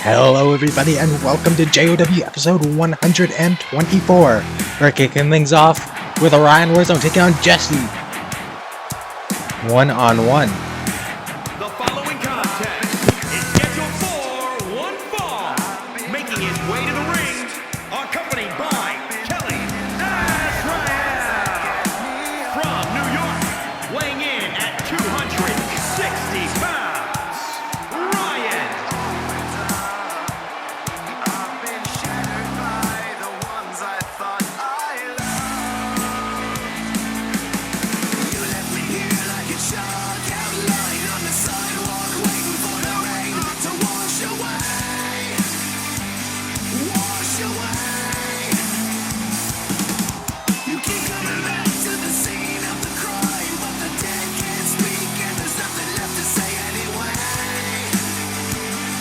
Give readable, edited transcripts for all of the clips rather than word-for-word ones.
Hello everybody and welcome to JOW episode 124. We're kicking things off with Orion Warzone taking on Jesse. One-on-one. The following contest is scheduled for one fall. Making his way to the ring, accompanied by Kelly Ryan. From New York, weighing in at 260 pounds, Ryan. I've been shattered by the ones I thought I loved. You left me here like a shark out lying on the sidewalk, waiting for the rain to wash away. Wash away. You keep coming back to the scene of the crime, but the dead can't speak and there's nothing left to say anyway.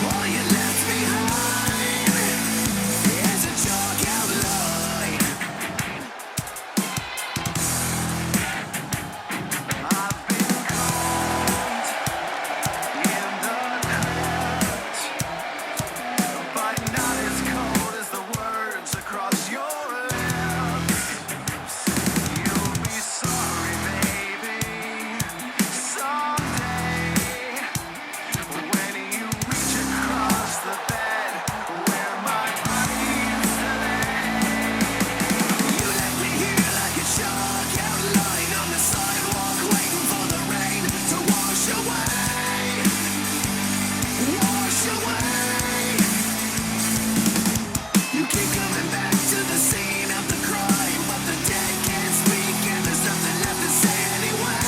All you left behind is a chalk outline. I've been caught in the net, but not as cold as the words across your lips. You'll be sorry, baby, someday. When you reach across the bed where my body used to lay, you left me here like a shark out lying on the sidewalk, waiting for the rain to wash away. Wash away. You keep coming back to the scene of the crime, but the dead can't speak and there's nothing left to say anyway.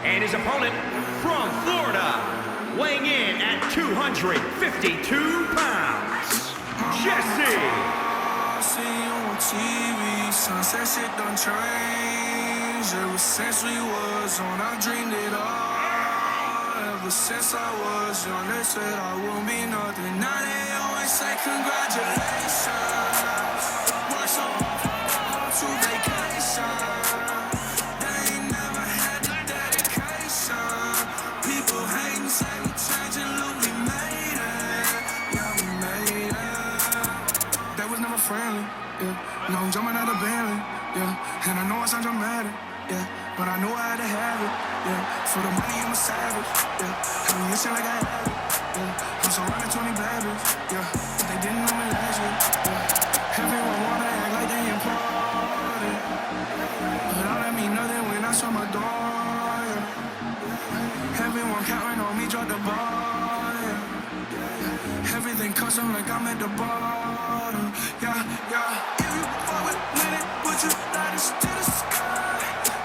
And his opponent from Florida, weighing in at 252 pounds, Jesse. See you on TV, sunset shit done changed. Ever since we was on, I dreamed it all. Ever since I was young, they said I won't be nothing. Now they always say congratulations. Work so hard to vacation. They ain't never had the dedication. People hating, say we changing, look, we made it. Yeah, we made it. That was never friendly, yeah. Now I'm jumping out of Bentley, yeah. And I know I sound dramatic, yeah. But I knew I had to have it, yeah. For the money, I'm a savage, yeah. And we itching like I have it, yeah. I'm surrounded 20 babies, yeah. But they didn't know me last year, yeah. Everyone wanna act like they important, but all that mean nothing when I saw my door, yeah. Everyone counting on me, drop the ball, yeah. Everything custom like I'm at the bottom. Yeah, yeah. If you fuck with winning, would you light us to the sky?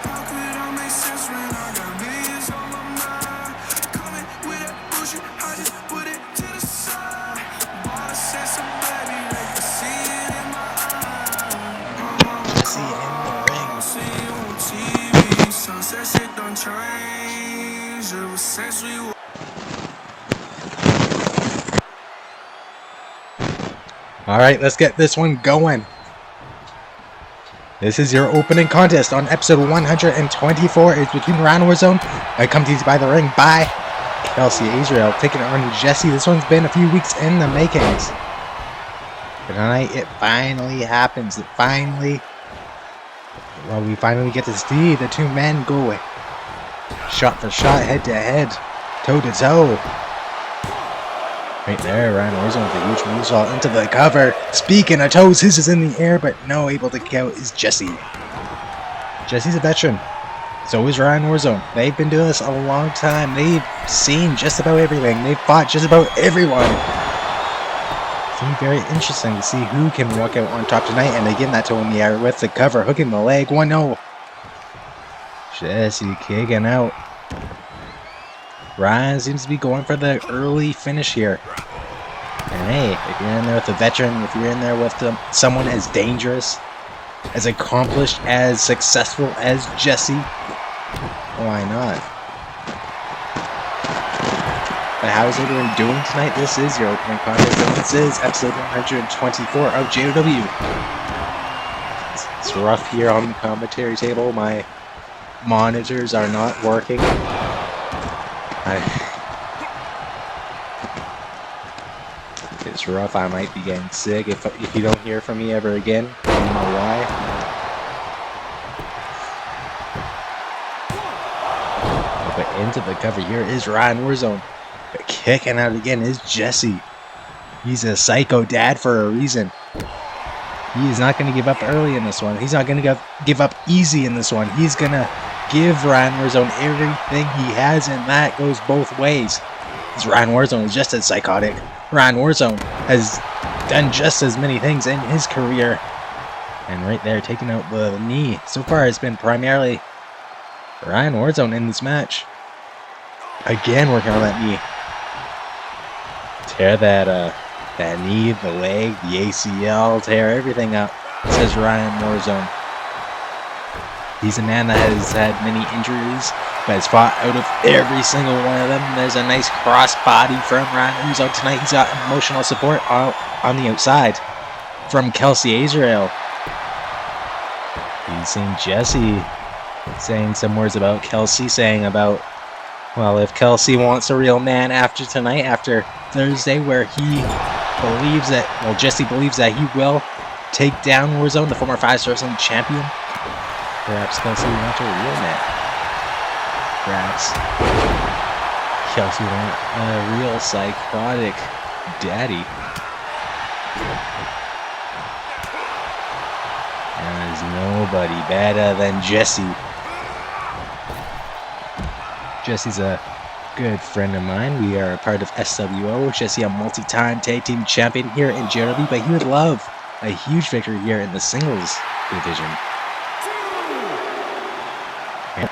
How could I make sense when I got millions on my mind? Coming with that bullshit, I just put it to the side. Bought a sense of baby, they can see it in my eyes. Jesse in the ring. See you on TV, sunset shit done changed. Ever since we were. Alright, let's get this one going. This is your opening contest on episode 124. It's between Orion Warzone. I come to you by the ring by Kelsey Israel taking on Jesse. This one's been a few weeks in the makings. But tonight it finally happens. We finally get to see the two men go shot for shot, head to head, toe to toe. Right there, Orion Warzone with a huge moonsault into the cover. Speaking of toes, his is in the air, but no able to kick out is Jesse. Jesse's a veteran. So is Orion Warzone. They've been doing this a long time. They've seen just about everything. They've fought just about everyone. It's going to be very interesting to see who can walk out on top tonight. And again, that toe in the air with the cover, hooking the leg. 1-0. Jesse kicking out. Ryan seems to be going for the early finish here. And hey, if you're in there with a veteran, if you're in there with someone as dangerous, as accomplished, as successful as Jesse, why not? But how is everyone doing tonight? This is your opening contest, and this is episode 124 of JOW. It's rough here on the commentary table. My monitors are not working. It's rough. I might be getting sick if you don't hear from me ever again. I don't know why. But into the cover here is Ryan Warzone. But kicking out again is Jesse. He's a psycho dad for a reason. He is not going to give up early in this one. He's not going to give up easy in this one. He's going to give Ryan Warzone everything he has, and that goes both ways. Because Ryan Warzone is just as psychotic. Ryan Warzone has done just as many things in his career. And right there, taking out the knee. So far, it's been primarily Ryan Warzone in this match. Again, working on that knee. Tear that knee, the leg, the ACL, tear everything up, says Ryan Warzone. He's a man that has had many injuries, but has fought out of every single one of them. There's a nice cross body from Ryan Warzone tonight. He's got emotional support on the outside from Kelsey Azrael. He's seen Jesse saying some words about Kelsey, saying about, well, if Kelsey wants a real man after tonight, after Thursday, where he believes that, well, Jesse believes that he will take down Warzone, the former 5-star wrestling champion. Perhaps Kelsey wants a real man. Perhaps Kelsey wants a real psychotic daddy. And there's nobody better than Jesse. Jesse's a good friend of mine. We are a part of SWO. Jesse, a multi-time tag team champion here in JOW, but he would love a huge victory here in the singles division. And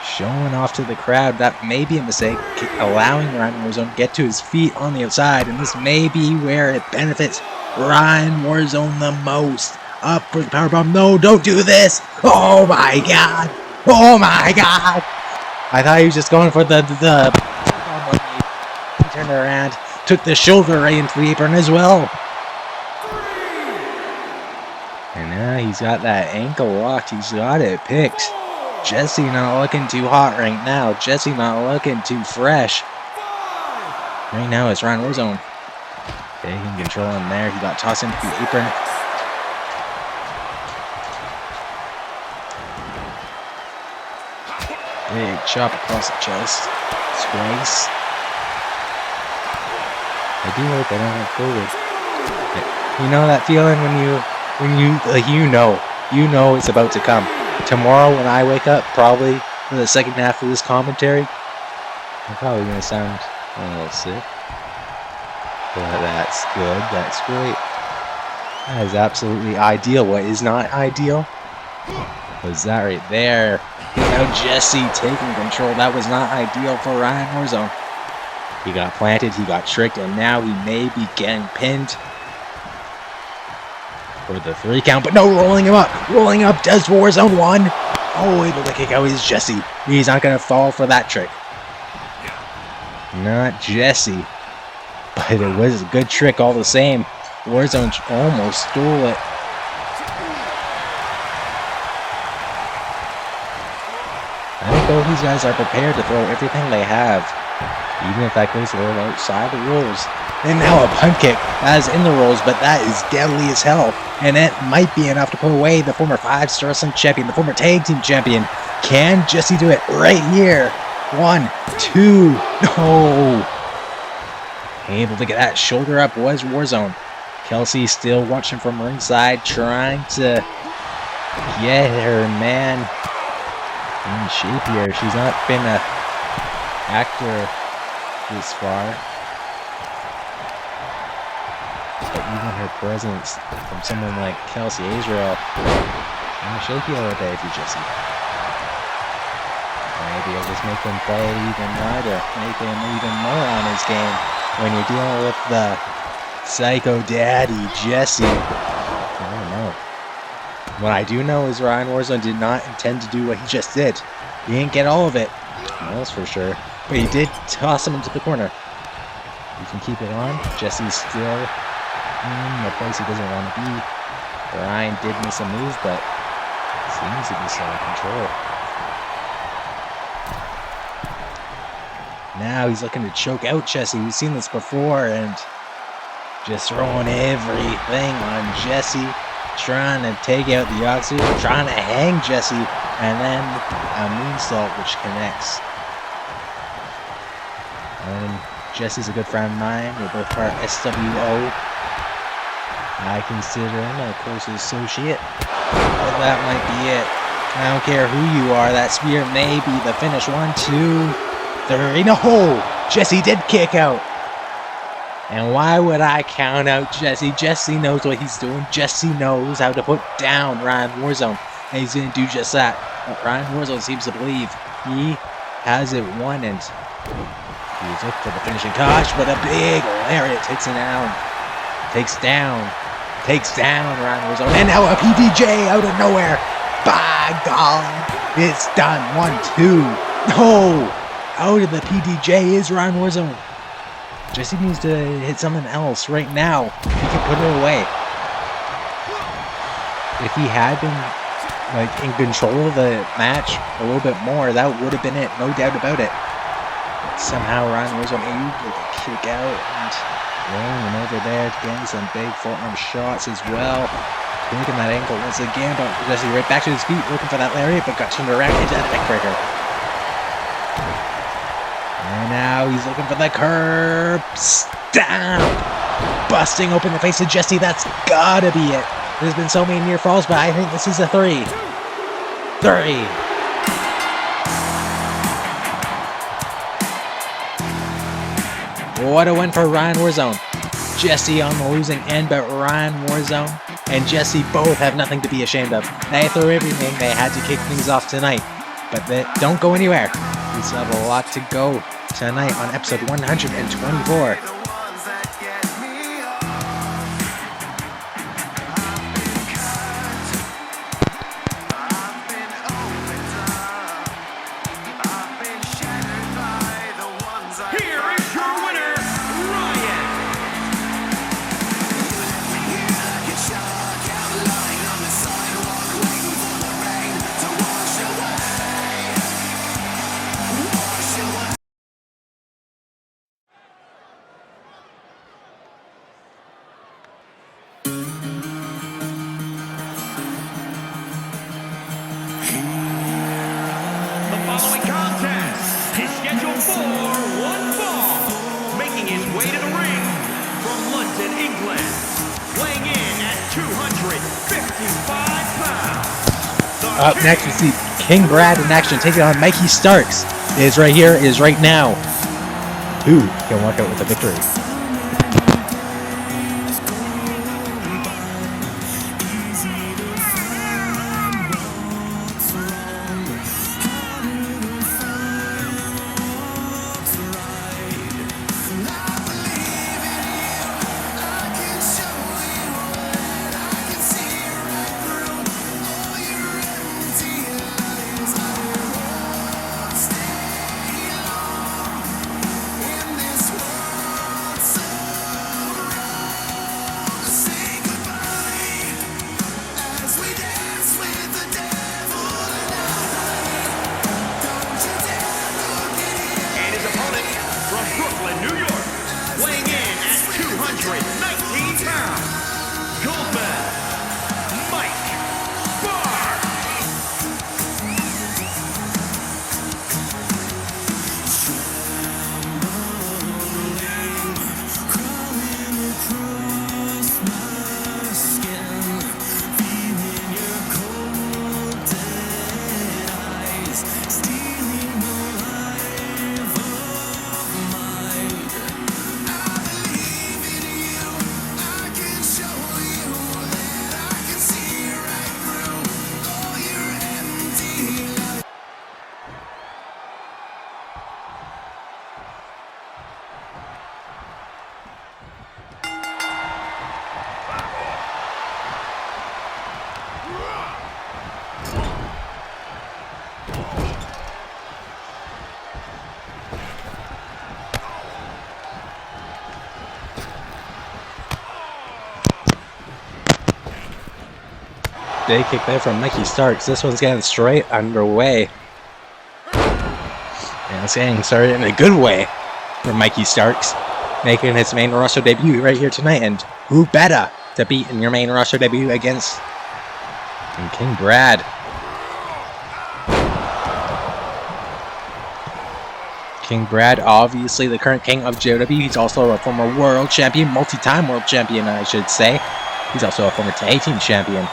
showing off to the crowd, that may be a mistake, allowing Ryan Warzone to get to his feet on the outside, and this may be where it benefits Ryan Warzone the most. Up for the powerbomb. No, don't do this! Oh my god! Oh my god! I thought he was just going for the he turned around, took the shoulder right into the apron as well. And now he's got that ankle locked. He's got it picked. Jesse not looking too hot right now. Jesse not looking too fresh. Right now it's Ryan Warzone taking control in there. He got tossed into the apron. Big chop across the chest. Twice. I do hope I don't have COVID. You know that feeling when you know it's about to come. Tomorrow when I wake up, probably for the second half of this commentary, I'm probably going to sound a little sick. But that's good. That's great. That is absolutely ideal. What is not ideal was that right there. Now Jesse taking control. That was not ideal for Ryan Warzone. He got planted, he got tricked, and now he may be getting pinned for the 3 count. But no, rolling him up. Rolling up does Warzone 1. Oh, able to kick out is Jesse. He's not going to fall for that trick. Not Jesse. But it was a good trick all the same. Warzone almost stole it. I think both these guys are prepared to throw everything they have, even if that goes a little outside the rules. And now a punt kick. That is in the rules, but that is deadly as hell. And it might be enough to put away the former 5-star wrestling champion, the former tag team champion. Can Jesse do it right here? 1, 2, no. Able to get that shoulder up was Warzone. Kelsey still watching from ringside, trying to get her man in shape here. She's not been an actor this far, but even her presence from someone like Kelsey Azrael, I'm shaky all day for Jesse. Maybe I'll just make him play even harder, make him even more on his game when you're dealing with the psycho daddy Jesse. I don't know. What I do know is Ryan Warzone did not intend to do what he just did. He didn't get all of it, that's for sure. But he did toss him into the corner. You can keep it on. Jesse's still in the place he doesn't want to be. Ryan did miss a move, but seems to be still in control. Now he's looking to choke out Jesse. We've seen this before, and just throwing everything on Jesse, trying to take out the oxygen, trying to hang Jesse, and then a moonsault which connects. And Jesse's a good friend of mine. We're both part SWO. I consider him a close associate. But that might be it. I don't care who you are. That spear may be the finish. 1, 2, 3. No! Jesse did kick out. And why would I count out Jesse? Jesse knows what he's doing. Jesse knows how to put down Ryan Warzone. And he's going to do just that. But Ryan Warzone seems to believe he has it won. And he's looking for the finishing touch. But a big lariat takes him down. Takes down Ryan Warzone. And now a PDJ out of nowhere. By God. It's done. 1, 2. No! Out of the PDJ is Ryan Warzone. Jesse needs to hit something else right now. He can put it away. If he had been in control of the match a little bit more, that would have been it, no doubt about it. But somehow Ryan was able to kick out and rolling over there, getting some big forearm shots as well. Taking that ankle once again, but Jesse right back to his feet, looking for that lariat, but got turned around into that neckbreaker. And now he's looking for the curb stomp. Busting open the face of Jesse. That's gotta be it. There's been so many near falls, but I think this is a 3. 3. What a win for Ryan Warzone. Jesse on the losing end, but Ryan Warzone and Jesse both have nothing to be ashamed of. They threw everything. They had to kick things off tonight. But don't go anywhere. We still have a lot to go tonight on episode 124. Here is your winner, Ryan. The following contest is scheduled for one fall, making his way to the ring from London, England, weighing in at 255 pounds. Up next, we see King Brad in action, taking on Mikey Starks. Is right here, is right now. Who can walk out with a victory? And his opponent from Brooklyn, New York, weighing in at 219 pounds, Goldman, Mike Barr. big kick there from Mikey Starks. This one's getting straight underway. And it's getting started in a good way for Mikey Starks, making his main roster debut right here tonight. And who better to beat in your main roster debut against King Brad? King Brad, obviously the current king of JOW. He's also a former world champion, multi-time world champion, I should say. He's also a former tag team champion.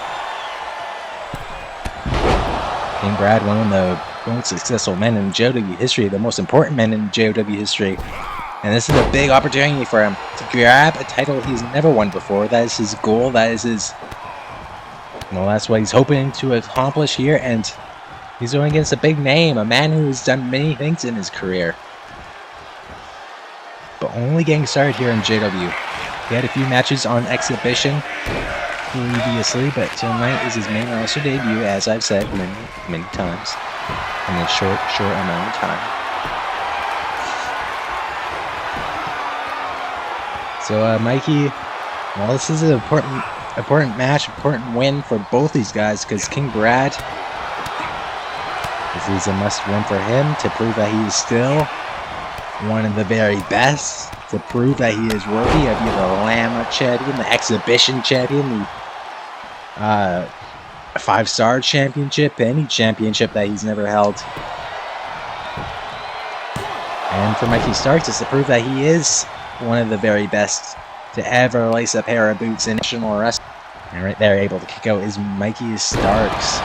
King Brad, one of the most successful men in JOW history, the most important men in JOW history. And this is a big opportunity for him to grab a title he's never won before. That is his goal. That is his... Well, that's what he's hoping to accomplish here. And he's going against a big name, a man who has done many things in his career. But only getting started here in JOW. He had a few matches on exhibition previously, but tonight is his main roster debut, as I've said many times, in a short amount of time. So Mikey, well, this is an important match, important win for both these guys, because King Brad, this is a must-win for him to prove that he is still one of the very best, to prove that he is worthy of either the Llama champion, the exhibition champion, the 5-star championship, any championship that he's never held. And for Mikey Starks, it's to prove that he is one of the very best to ever lace a pair of boots in national wrestling. And right there, able to kick out is Mikey Starks.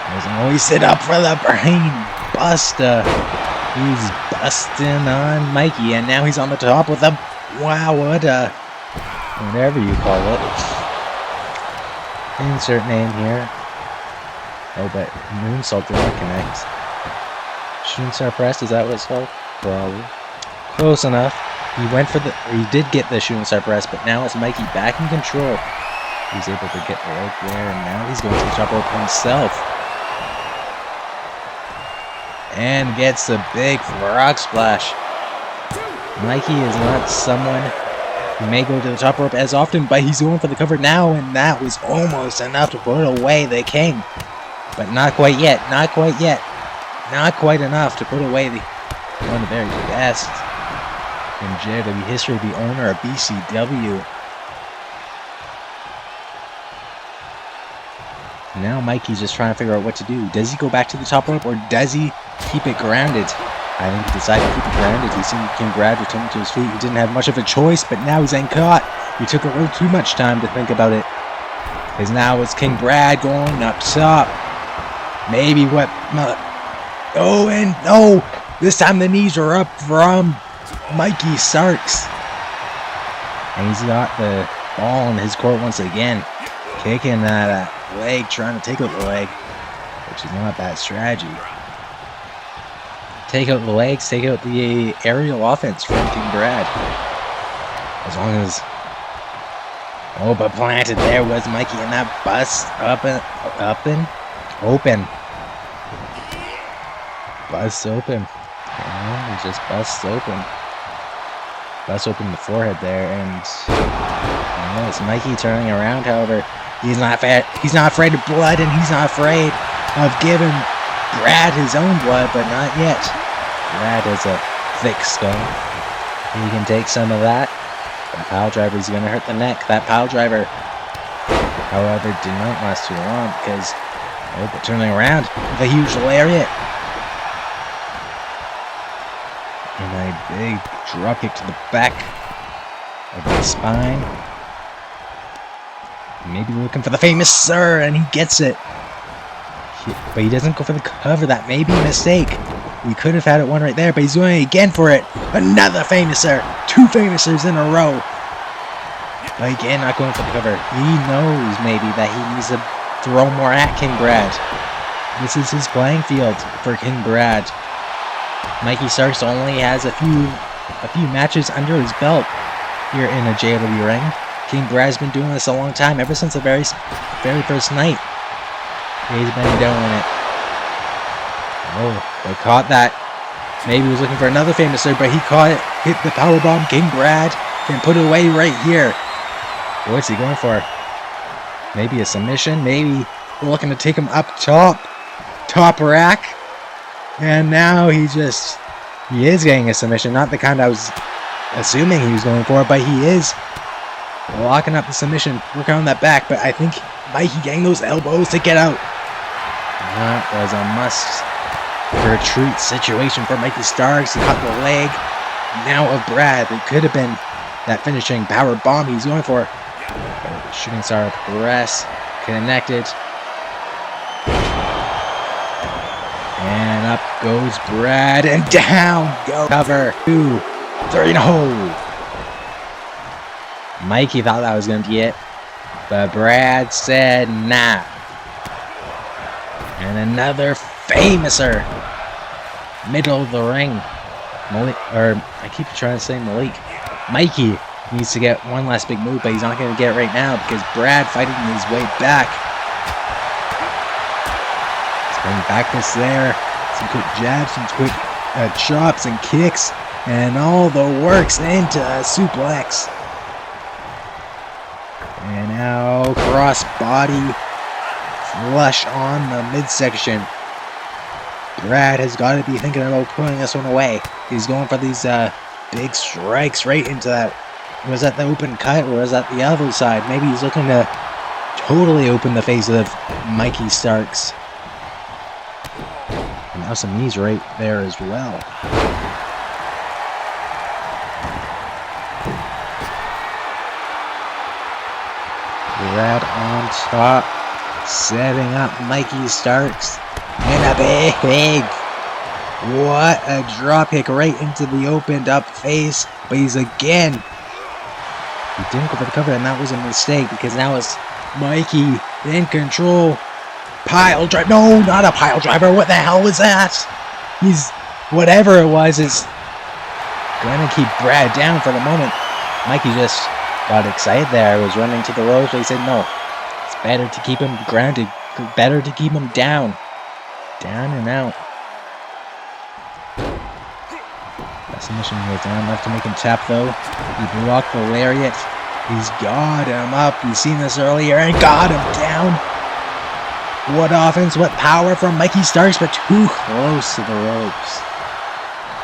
Doesn't always sit up for the brain buster. He's busting on Mikey, and now he's on the top with a whatever you call it. Insert name here. Oh, but moonsault did not connect. Shooting star press, is that what it's called? Probably. Close enough. He did get the shooting star press, but now it's Mikey back in control. He's able to get the leg there, and now he's going to the top rope himself. And gets a big frog splash. Mikey is not someone who may go to the top rope as often, but he's going for the cover now, and that was almost enough to put away the king. But not quite yet, not quite yet. Not quite enough to put away one of the very best in JOW history, the owner of BCW. Now Mikey's just trying to figure out what to do. Does he go back to the top rope, or does he keep it grounded? I think he decided to keep it grounded. He's seen King Brad return to his feet. He didn't have much of a choice, but now he's getting caught. He took a little too much time to think about it. Because now it's King Brad going up top. Maybe what... Oh, and no! This time the knees are up from Mikey Starks. And he's got the ball in his court once again. Kicking that leg, trying to take out the leg, which is not a bad strategy. Take out the legs, take out the aerial offense from King Brad. As long as... Oh, but planted there was Mikey, and that bust open. Bust open. Yeah, he just busts open. Busts open the forehead there, and it's Mikey turning around. However, he's not afraid of blood, and he's not afraid of giving Brad his own blood, but not yet. Brad is a thick skull. He can take some of that. The pile driver is going to hurt the neck. That pile driver, however, did not last too long because, but turning around with a huge lariat. And a big dropkick to the back of the spine. Maybe looking for the famous sir, and he gets it. But he doesn't go for the cover. That may be a mistake. We could have had it one right there, but he's doing it again for it. Another famous sir. 2 famous sirs in a row. But again, not going for the cover. He knows maybe that he needs to throw more at King Brad. This is his playing field for King Brad. Mikey Starks only has a few matches under his belt here in a JOW ring. King Brad's been doing this a long time, ever since the very first night. He's been doing it. Oh, they caught that. Maybe he was looking for another famous sir, but he caught it. Hit the powerbomb. King Brad can put it away right here. What's he going for? Maybe a submission. Maybe we're looking to take him up top. Top rack. And now he is getting a submission. Not the kind I was assuming he was going for, but he is locking up the submission. Working on that back, but I think Mikey getting those elbows to get out. That was a must retreat situation for Mikey Starks. He caught the leg. Now of Brad. It could have been that finishing power bomb he's going for. Shooting star press. Connected. And up goes Brad. And down go. Cover. 2, 3, no. Mikey thought that was going to be it. But Brad said nah. And another famouser. Middle of the ring. Malik, or I keep trying to say Malik. Mikey needs to get one last big move, but he's not going to get it right now because Brad fighting his way back. He's going back this there. Some quick jabs, some quick chops and kicks, and all the works into a suplex. And now cross body flush on the midsection. Brad has got to be thinking about putting this one away. He's going for these big strikes right into that. Was that the open cut or was that the other side? Maybe he's looking to totally open the face of Mikey Starks. And now some knees right there as well. Brad on top, setting up Mikey Starks. And a big, what a drop kick right into the opened up face. But he didn't go for the cover, and that was a mistake because now it's Mikey in control. Pile drive, no, not a pile driver. What the hell was that? Whatever it was, is gonna keep Brad down for the moment. Mikey just got excited there, was running to the ropes, but he said no. It's better to keep him grounded, better to keep him down. Down and out. That submission was down enough to make him tap though. He blocked the lariat. He's got him up. We've seen this earlier and got him down. What offense, what power from Mikey Starks, but too close to the ropes.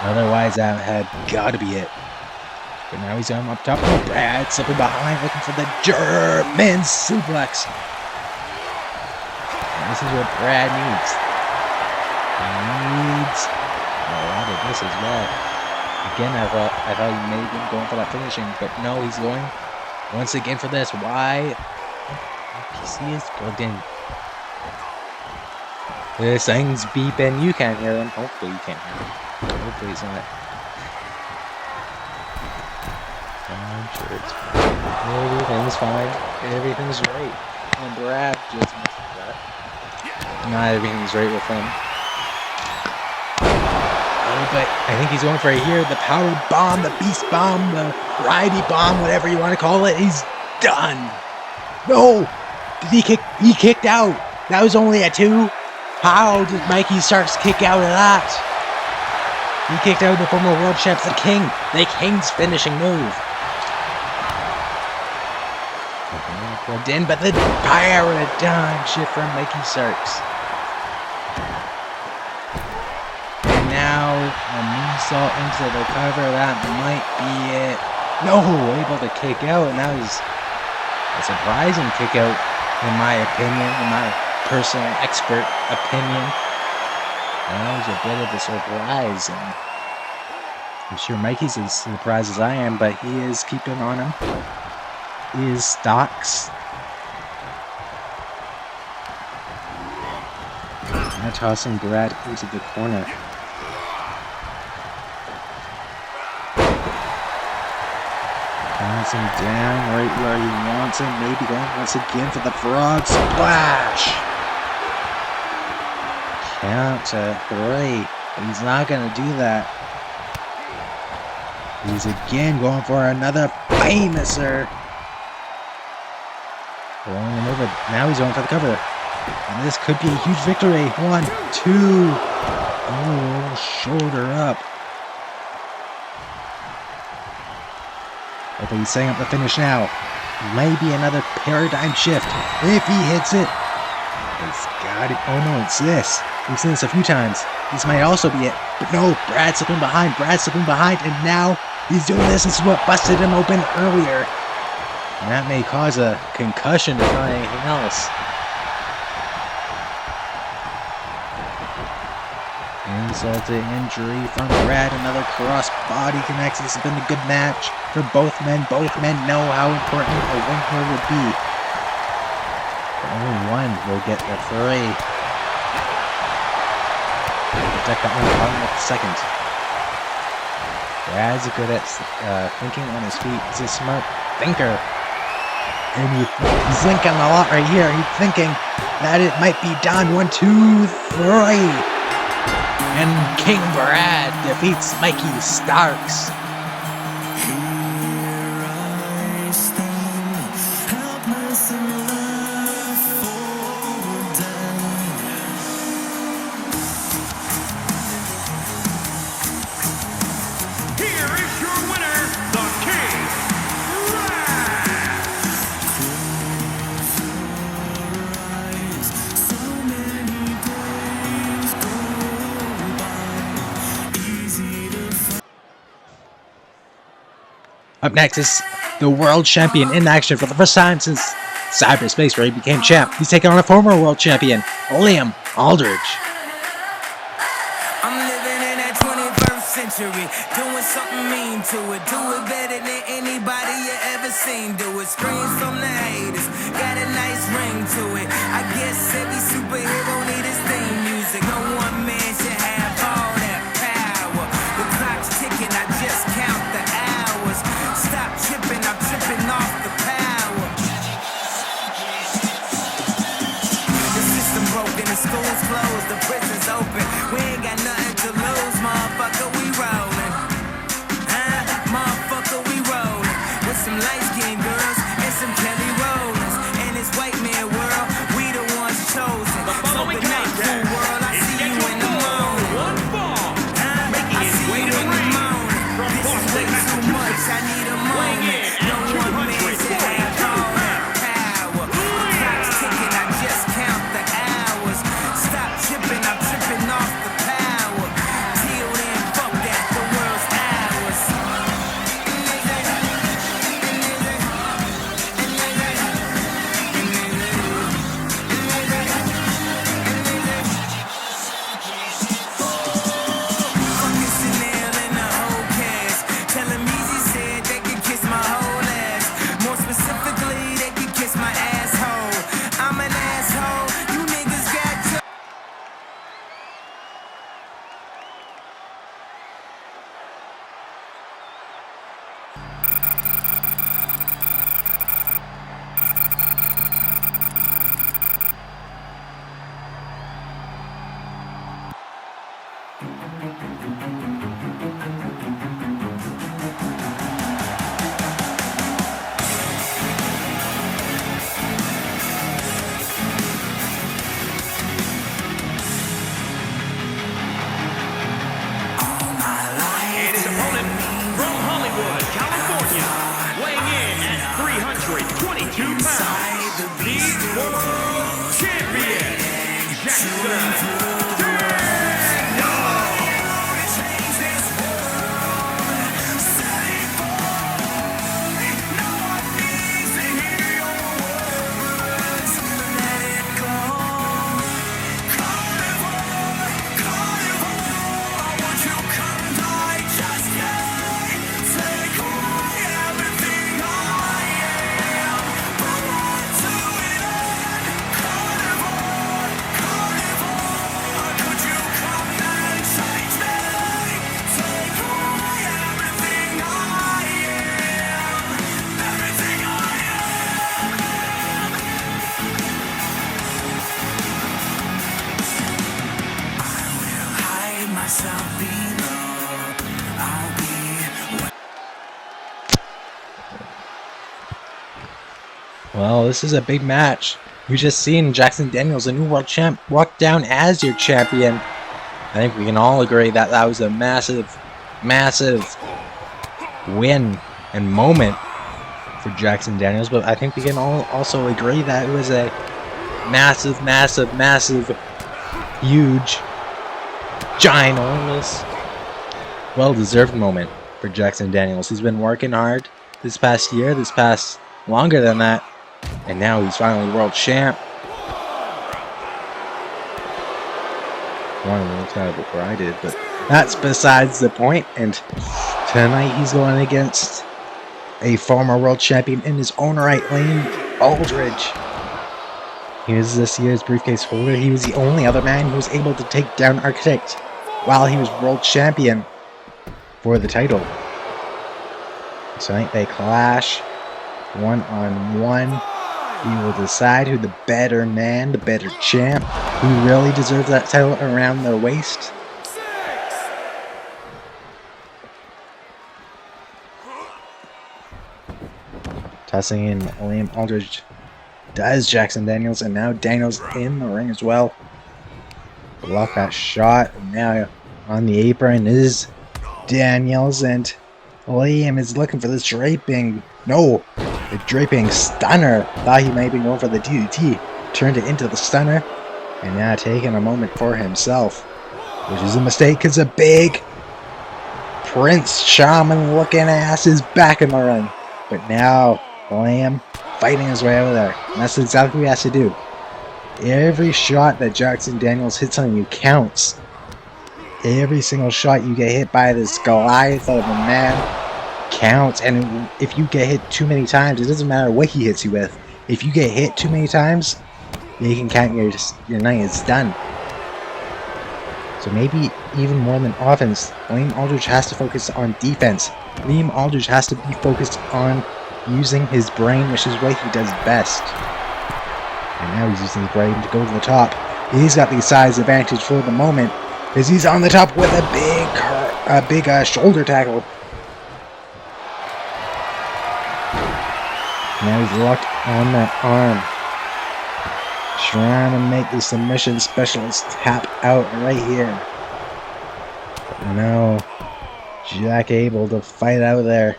Otherwise that had got to be it. But now he's up top. Oh, Brad slipping behind, looking for the German suplex. And this is what Brad needs. He needs a lot of this as well. Again, I thought he may have been going for that finishing, but no, he's going once again for this. Why? PC is plugged in. This thing's beeping. You can't hear him. Hopefully you can't hear him. Hopefully it's not. I'm sure it's fine. Everything's fine. Everything's right. And Brad just missed that. Not everything's right with him. But I think he's going for it here. The power bomb, the beast bomb, the variety bomb, whatever you want to call it. He's done. No! Did he kick? He kicked out. That was only a 2. How did Mikey Starks kick out of that? He kicked out the former world champ, the King. The King's finishing move. Plugged in, but the paradigm shift from Mikey Starks. Now a moonsault into the cover, that might be it. No, able to kick out, and that was a surprising kick out, in my opinion, in my personal expert opinion. That was a bit of a surprise, and I'm sure Mikey's as surprised as I am, but he is keeping on him. His stocks. Now tossing Brad into the corner. Wants him down right where he wants him. Maybe going once again for the frog splash. Count to 3. But he's not going to do that. He's again going for another famouser. Rolling him over. Now he's going for the cover. And this could be a huge victory. 1, 2. Oh, shoulder up. I think he's setting up the finish now. Maybe another paradigm shift. If he hits it. It's got it. Oh no, it's this. We've seen this a few times. This might also be it. But no, Brad's slipping behind. And now he's doing this. This is what busted him open earlier. And that may cause a concussion if not anything else. Insult to injury from Brad. Another cross body connects. This has been a good match for both men. Both men know how important a win here would be. But only one will get the three. Protect that one problem with the second. Brad's good at thinking on his feet. He's a smart thinker. And he's thinking a lot right here. He's thinking that it might be done. 1, 2, 3. And King Brad defeats Mikey Starks. Here is your winner, the King Up next is the world champion in action for the first time since cyberspace where he became champ. He's taking on a former world champion, Liam Aldridge. I'm living in that 21st century, doing something mean to it. Do it better than anybody you ever seen. Do it, screams from the haters, got a nice ring to it. I guess every superhero need his theme music. No one man should have all that power. The clock's ticking, I just count the hours. Stop tripping, I'm tripping off the power. The system broken, the school's closed, the prison's open. We ain't got nothing to lose, motherfucker, we rollin'. Motherfucker, we rollin'. With some light-skinned girls and some Kelly Rollins. And this white man world, we the ones chosen. The following so good night, contest cool world, I is see you scheduled in the for morning. one fall, making I his see way you to the in the ring morning. from This is way Boston, too much, I Massachusetts. need a Weighing moment. in No at one man should have all that power. The clock's ticking, I just count the hours. Stop tripping, I'm tripping off the power. Till then, fuck that, the world's ours. Fucking Chanel and the whole cast. Tell 'em Easy said they can kiss my whole ass. More specifically, they can kiss my asshole. I'm an asshole, you niggas got to. And his opponent from Hollywood, California, weighing in at 322 pounds, the world champion, Jackson. Myself below, I'll be. Well, this is a big match. We just seen Jackson Daniels, the new world champ, walk down as your champion. I think we can all agree that that was a massive, massive win and moment for Jackson Daniels, but I think we can all also agree that it was a massive, huge, ginormous, well-deserved moment for Jackson Daniels. He's been working hard this past year, longer than that, and now he's finally world champ. Won a world title before I did, but that's besides the point. And tonight he's going against a former world champion in his own right, Liam Aldridge. He was this year's briefcase holder. He was the only other man who was able to take down Architect while he was world champion for the title. Tonight they clash 1-on-1. We will decide who the better man, the better champ, who really deserves that title around their waist. Tossing in Liam Aldridge does Jackson Daniels, and now Daniels in the ring as well. Block that shot, and now on the apron is Daniels, and Liam is looking for this draping. No, the draping stunner. Thought he might be going for the DDT. Turned it into the stunner, and now taking a moment for himself, which is a mistake because a big Prince Shaman looking ass is back in the ring. But now Liam fighting his way over there. And that's exactly what he has to do. Every shot that Jackson Daniels hits on you counts. Every single shot you get hit by this Goliath of a man counts. And if you get hit too many times, it doesn't matter what he hits you with. If you get hit too many times, you can count your night is done. So maybe even more than offense, Liam Aldridge has to focus on defense. Liam Aldridge has to be focused on using his brain, which is what he does best. And now he's using his brain to go to the top. He's got the size advantage for the moment, because he's on the top with a big shoulder tackle. Now he's locked on that arm, trying to make the submission specialist tap out right here. But no, Jack able to fight out there.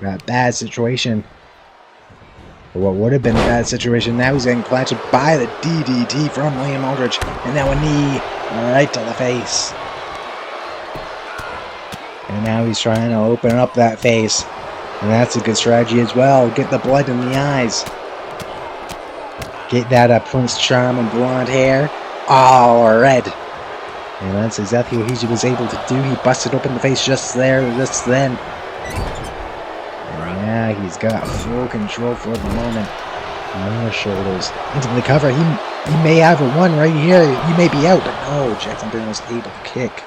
That bad situation. Or what would have been a bad situation. Now he's getting planted by the DDT from Liam Aldridge. And now a knee right to the face. And now he's trying to open up that face. And that's a good strategy as well. Get the blood in the eyes. Get that Prince Charming blonde hair all red. And that's exactly what he was able to do. He busted open the face just there, just then. Yeah, he's got full control for the moment. More shoulders into the cover. He may have a one right here. He may be out, but no, Jackson Daniels able to kick.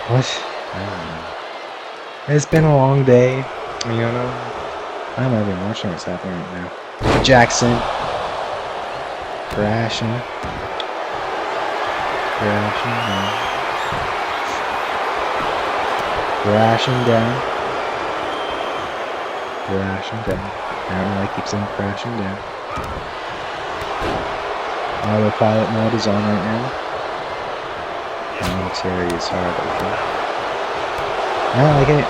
What? It's been a long day, you know. I'm not even watching what's happening right now. Jackson. Crashing down. I don't know why I keep saying crashing down. Autopilot mode is on right now. Commentary is hard, okay. I don't like it.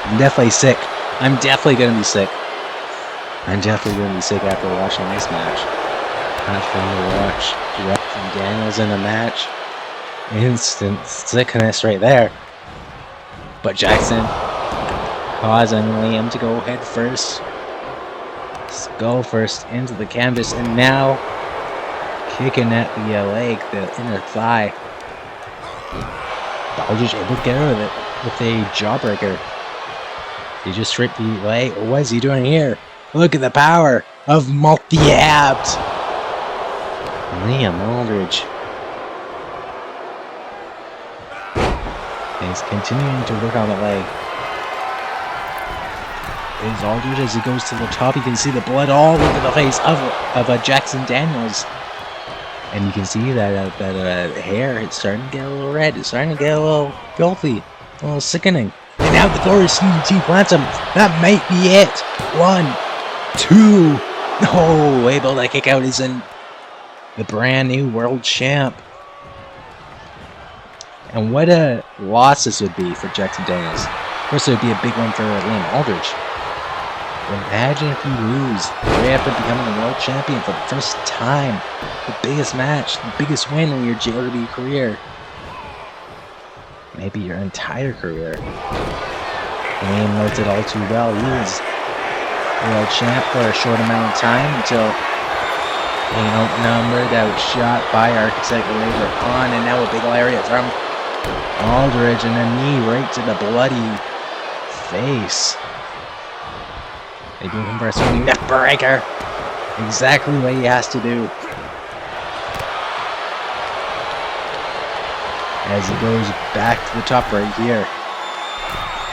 I'm definitely sick. I'm definitely gonna be sick. I'm definitely going to be sick after watching this match. Not fun to watch Jackson Daniels in a match. Instant sickness right there. But Jackson causing Liam to go head first. Skull first into the canvas, and now kicking at the leg, the inner thigh. Aldridge able to get out of it with a jawbreaker. He just stripped the leg. What is he doing here? Look at the power of multi-abs. Liam Aldridge is continuing to work on the leg. There's Aldridge as he goes to the top. You can see the blood all over the face of Jackson Daniels. And you can see that hair, it's starting to get a little red. It's starting to get a little filthy, a little sickening. And now the glorious CDT plants him. That might be it. 1, 2, Oh, able to kick out his the brand new world champ. And what a loss this would be for Jackson Daniels. Of course, it would be a big one for Liam Aldridge. But imagine if you lose right after becoming a world champion for the first time. The biggest match, the biggest win in your JOW career. Maybe your entire career. Liam knows it all too well. He was world champ for a short amount of time until being outnumbered, outshot by Architect later on, and now a big lariat from Aldridge and a knee right to the bloody face. They do him for a swinging neck breaker. Exactly what he has to do. As he goes back to the top right here.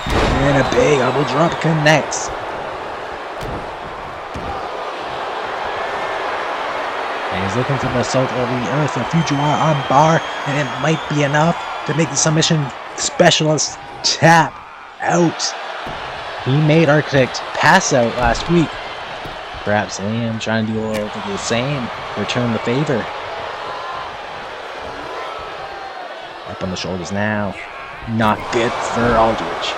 And a big elbow drop connects. And he's looking for the salt of the earth, a future arm bar, and it might be enough to make the submission specialist tap out. He made Architect pass out last week. Perhaps Liam trying to do a little bit of the same, return the favor. Up on the shoulders now. Not good for Aldridge.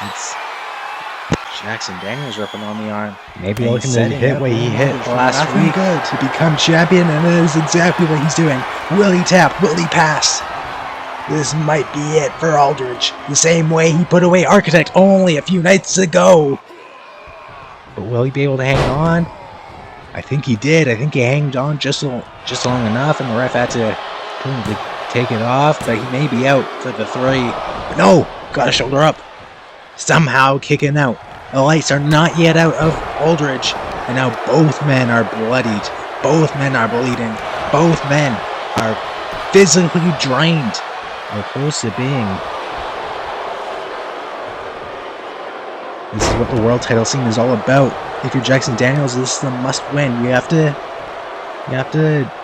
It's Jackson Daniels ripping on the arm. Maybe looking to hit what he hit last week. Good to become champion, and that is exactly what he's doing. Will he tap? Will he pass? This might be it for Aldridge. The same way he put away Architect only a few nights ago. But will he be able to hang on? I think he did. I think he hanged on just long enough, and the ref had to probably take it off, but he may be out for the 3. But no! Got a shoulder up. Somehow kicking out. The lights are not yet out of Aldridge. And now both men are bloodied. Both men are bleeding. Both men are physically drained. Or close to being. This is what the world title scene is all about. If you're Jackson Daniels, this is a must-win. You have to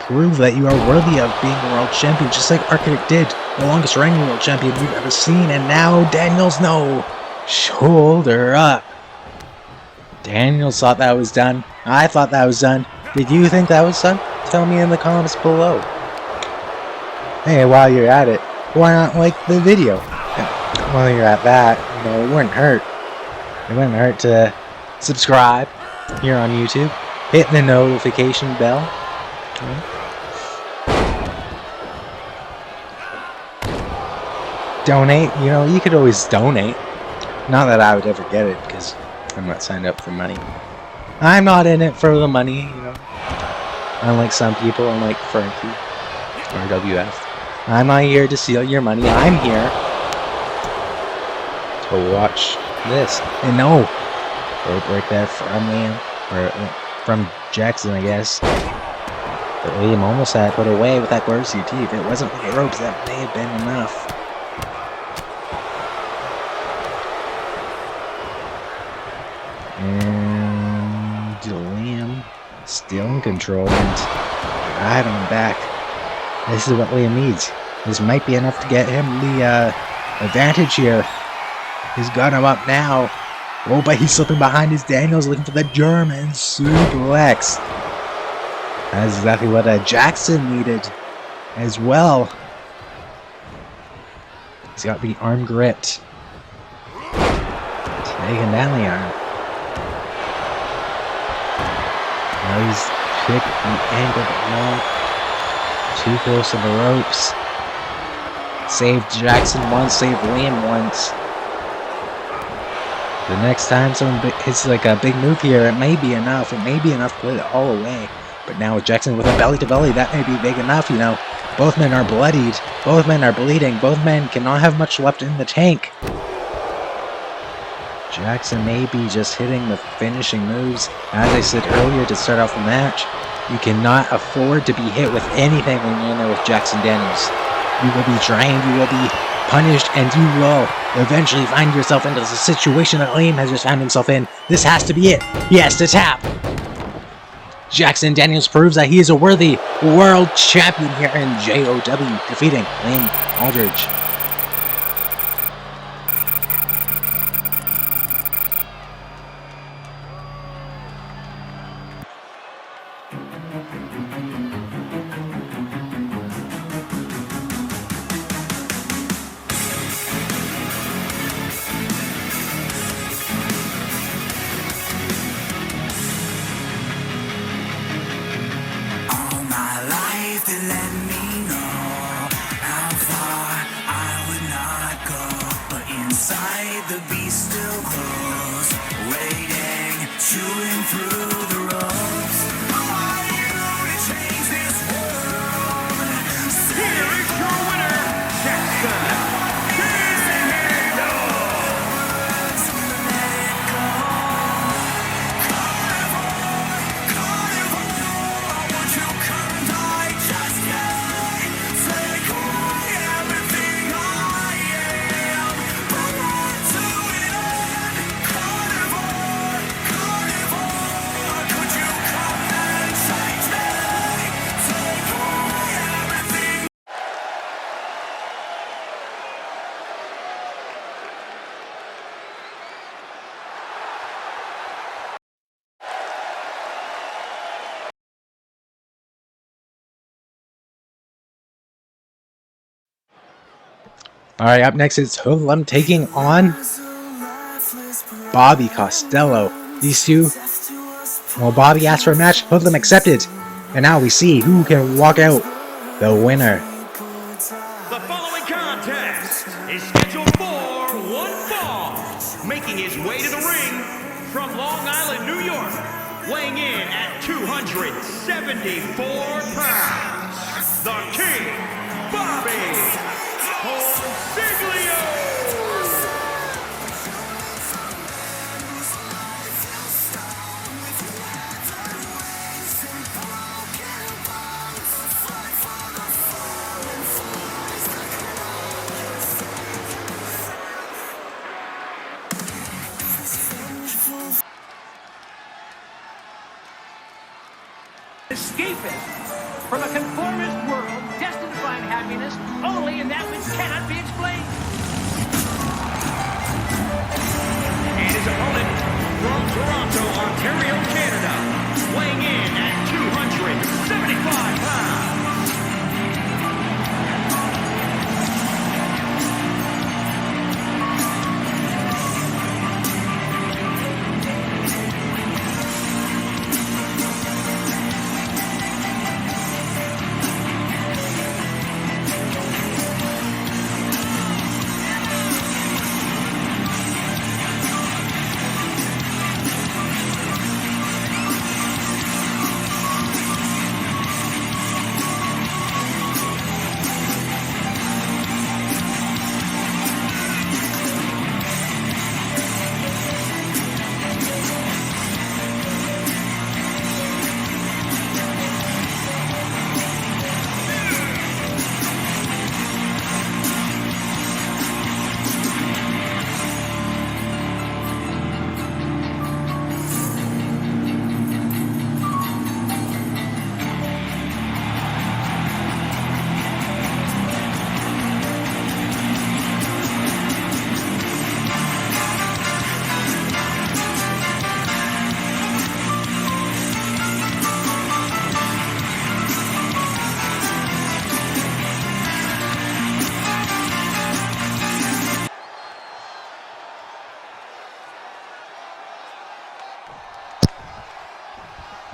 prove that you are worthy of being the world champion, just like Architect did, the longest reigning world champion we've ever seen. And now Daniels, no, shoulder up. Daniels thought that was done. I thought that was done. Did you think that was done? Tell me in the comments below. Hey, while you're at it, why not like the video? While you're at that, it wouldn't hurt. It wouldn't hurt to subscribe here on YouTube. Hit the notification bell. Donate. You could always donate. Not that I would ever get it, because I'm not signed up for money. I'm not in it for the money, Unlike some people, unlike Frankie, RWF. I'm not here to steal your money. I'm here to watch this. And no, rope right there from Liam, or from Jackson, I guess. But Liam almost had put away with that guard CT. If it wasn't for the ropes, that may have been enough. And Liam still in control, and I had him back. This is what Liam needs. This might be enough to get him the advantage here. He's got him up now. Oh, but he's slipping behind his Daniels, looking for the German suplex. That's exactly what Jackson needed as well. He's got the arm gripped. Taking down the arm. Now he's picked the angle, but no. Too close to the ropes. Saved Jackson once, saved Liam once. The next time someone hits like a big move here, it may be enough. It may be enough to put it all away. But now with Jackson with a belly to belly, that may be big enough, Both men are bloodied. Both men are bleeding. Both men cannot have much left in the tank. Jackson may be just hitting the finishing moves. As I said earlier to start off the match, you cannot afford to be hit with anything when you're in there with Jackson Daniels. You will be drained, you will be punished, and you will eventually find yourself into the situation that Liam has just found himself in. This has to be it. He has to tap. Jackson Daniels proves that he is a worthy world champion here in JOW, defeating Liam Aldridge. All my life they let me know how far I would not go, but inside the beast still grows, waiting, chewing through the ropes. Who are you to change this world? Here is your winner, Jackson. Alright, up next is Hoodlum taking on Bobby Costello. These two, well, Bobby asked for a match, Hoodlum accepted. And now we see who can walk out the winner. The following contest is scheduled for one fall. Making his way to the ring from Long Island, New York, weighing in at 274 pounds, the King, Bobby Consiglio. Escaping from a conformist world destined to find happiness only in that which cannot be explained. And his opponent from Toronto, Ontario, Canada, weighing in at 275 pounds.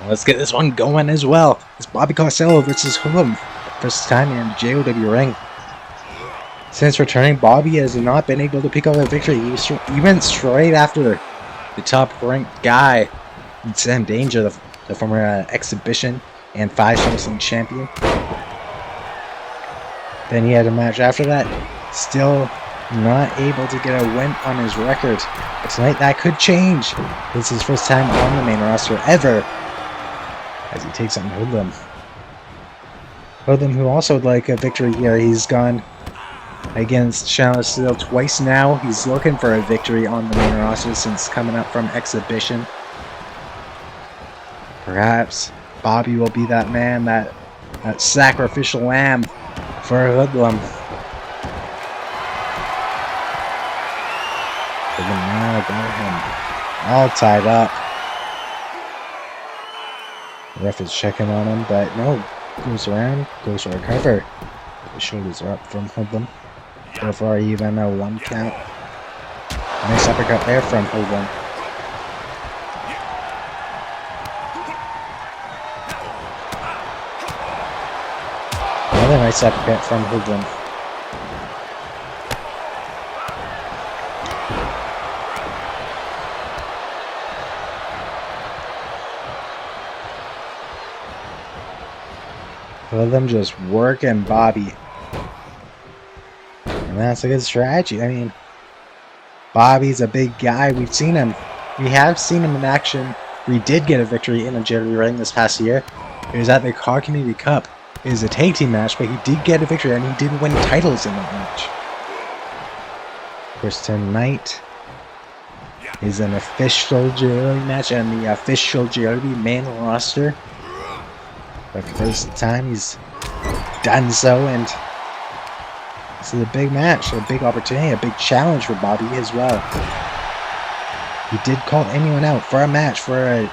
Let's get this one going as well. It's Bobby Costello versus Hoodlum. First time in the JOW ring. Since returning, Bobby has not been able to pick up a victory. He went straight after the top-ranked guy, Sam Danger, the former exhibition and 5-star wrestling champion. Then he had a match after that. Still not able to get a win on his record. But tonight that could change. This is his first time on the main roster ever, as he takes on Hoodlum. Hoodlum, who also would like a victory here. He's gone against Shallow Steel twice now. He's looking for a victory on the main roster since coming up from exhibition. Perhaps Bobby will be that man, that sacrificial lamb for Hoodlum. Hoodlum now got him all tied up. The ref is checking on him, but no. Goes around, goes for a cover. The shoulders are up from Hoodlum. Before even a 1 count. Nice uppercut there from Hoodlum. Another nice uppercut from Hoodlum. Hoodlum just working Bobby. And that's a good strategy. I mean, Bobby's a big guy. We've seen him. We have seen him in action. We did get a victory in a charity ring this past year. It was at the Car Community Cup. It was a tag team match, but he did get a victory and he did win titles in that match. Of course, tonight is an official JOW match and the official JOW main roster. For the first time, he's done so, and this is a big match, a big opportunity, a big challenge for Bobby as well. He did call anyone out for a match, for an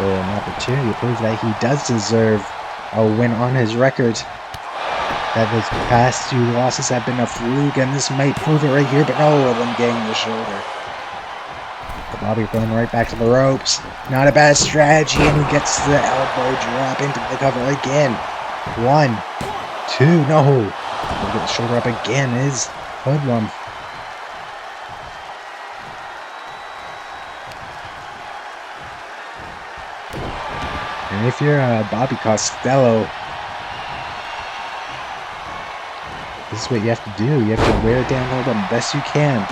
opportunity to prove that he does deserve a win on his record. That his past 2 losses have been a fluke, and this might prove it right here, but no, them getting the shoulder. Bobby going right back to the ropes. Not a bad strategy, and he gets the elbow drop into the cover again. 1, 2, no. He'll get the shoulder up again, is Hoodlum. And if you're Bobby Costello, this is what you have to do. You have to wear down Hoodlum best you can.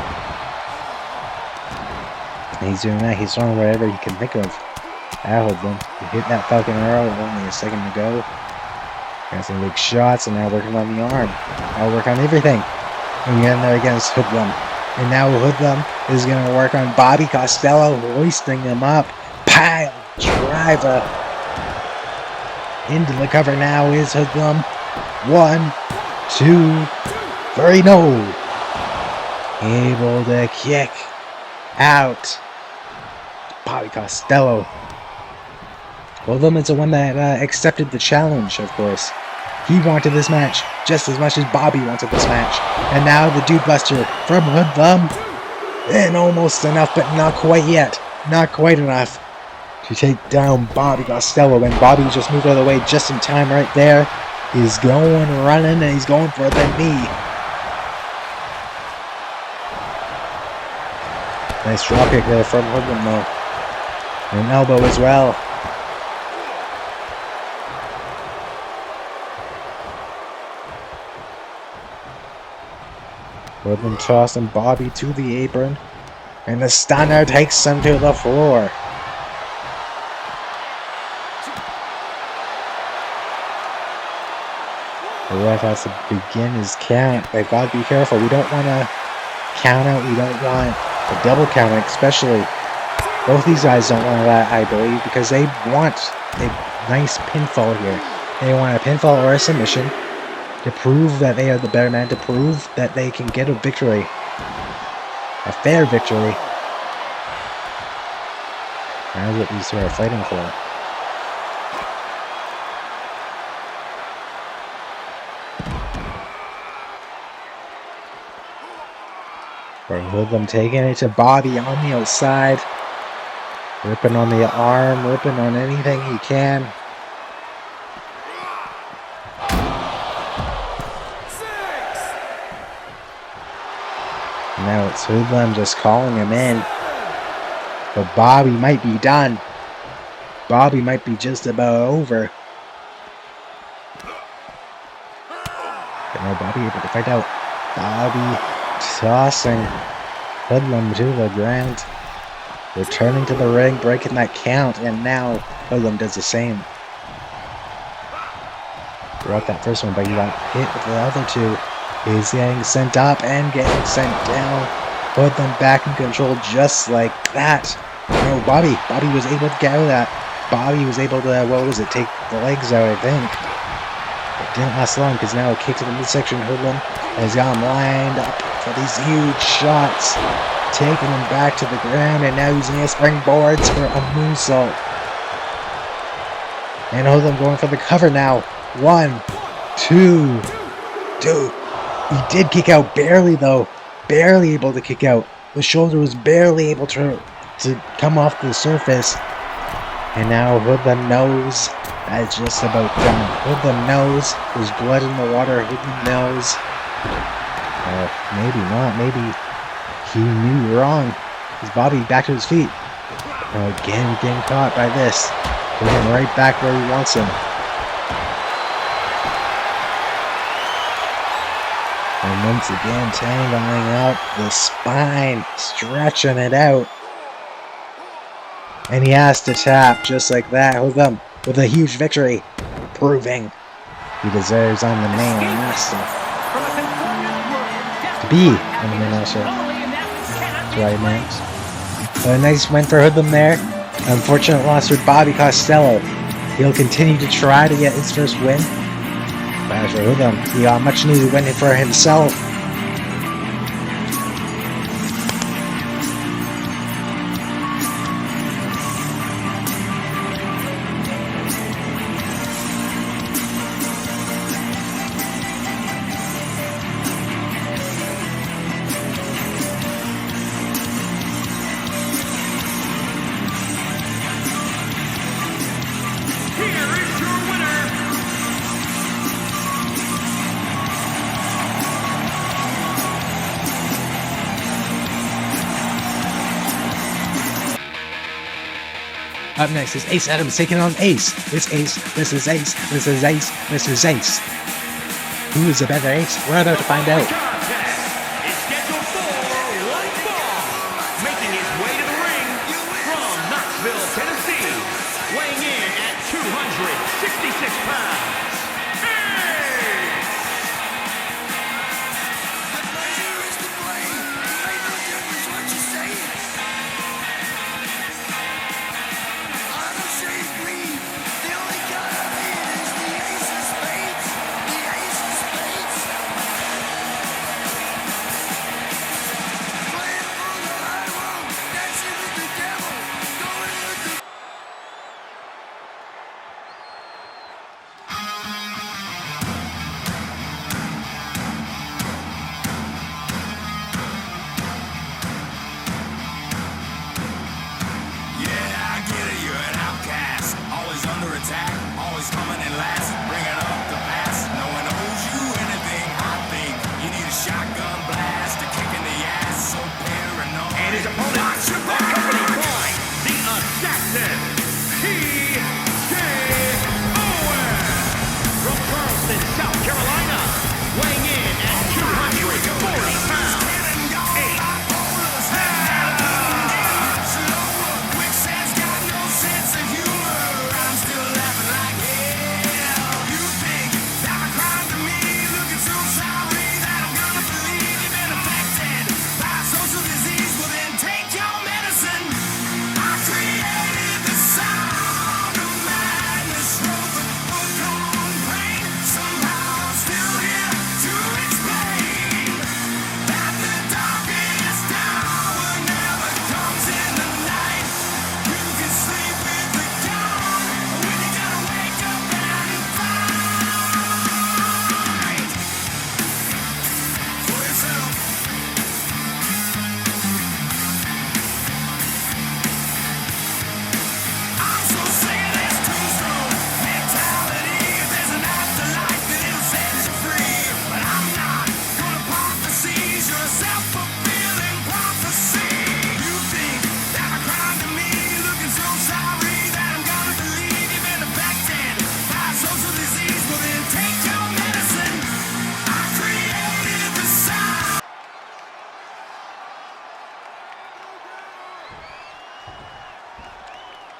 And he's doing that. He's throwing whatever he can think of at Hoodlum. He hit that Falcon Arrow with only a second to go. Got some big shots, and now working on the arm. Now work on everything. And we're in there against Hoodlum. And now Hoodlum is going to work on Bobby Costello, hoisting him up. Pile driver. Into the cover now is Hoodlum. 1, 2, 3, no. Able to kick out Bobby Costello. Hoodlum is the one that accepted the challenge, of course. He wanted this match just as much as Bobby wanted this match. And now the Dude Buster from Hoodlum. And almost enough, but not quite yet. Not quite enough to take down Bobby Costello. And Bobby just moved out of the way just in time right there. He's going running, and he's going for the knee. Nice drop kick there from Hoodlum, though. And an elbow as well. Hoodlum tossing Bobby to the apron. And the stunner takes him to the floor. The ref has to begin his count. They've got to be careful. We don't want to count out. We don't want a double count, especially. Both these guys don't want that, I believe, because they want a nice pinfall here. They want a pinfall or a submission to prove that they are the better man, to prove that they can get a victory. A fair victory. That's what these two are fighting for. For Hoodlum taking it to Bobby on the outside. Ripping on the arm, ripping on anything he can. Now it's Hoodlum just calling him in. But Bobby might be done. Bobby might be just about over. But no, Bobby able to fight out. Bobby tossing Hoodlum to the ground. Returning to the ring, breaking that count, and now Hoodlum does the same. Broke that first one, but he got hit with the other two. He's getting sent up and getting sent down. Hoodlum back in control just like that. No, Bobby was able to get out of that. Bobby was able to, take the legs out, I think. It didn't last long, because now a kick to the midsection. Hoodlum has got him lined up for these huge shots. Taking him back to the ground, and now using his springboards for a moonsault. And Hoodlum going for the cover now. 1, 2, 2. He did kick out barely though. Barely able to kick out. The shoulder was barely able to come off the surface. And now Hoodlum knows that's just about done. Hoodlum knows there's blood in the water. Hoodlum knows. Maybe not. Maybe he knew wrong. His body back to his feet. Again, getting caught by this. Put him right back where he wants him. And once again, tangling up the spine, stretching it out. And he has to tap just like that. Hoodlum with a huge victory, proving he deserves on the main roster. To be on the main roster. That's what I meant. But a nice win for Hoodlum there. Unfortunate loss for Bobby Costello. He'll continue to try to get his first win. But as for Hoodlum, he got a much needed win for himself. Up next is Ace Adams taking on Ace. It's Ace. This is Ace. This is Ace. This is Ace. Who is the better Ace? We're about to find out. Is scheduled for one fall, making his way to the ring from Knoxville, Tennessee, weighing in at 266 pounds.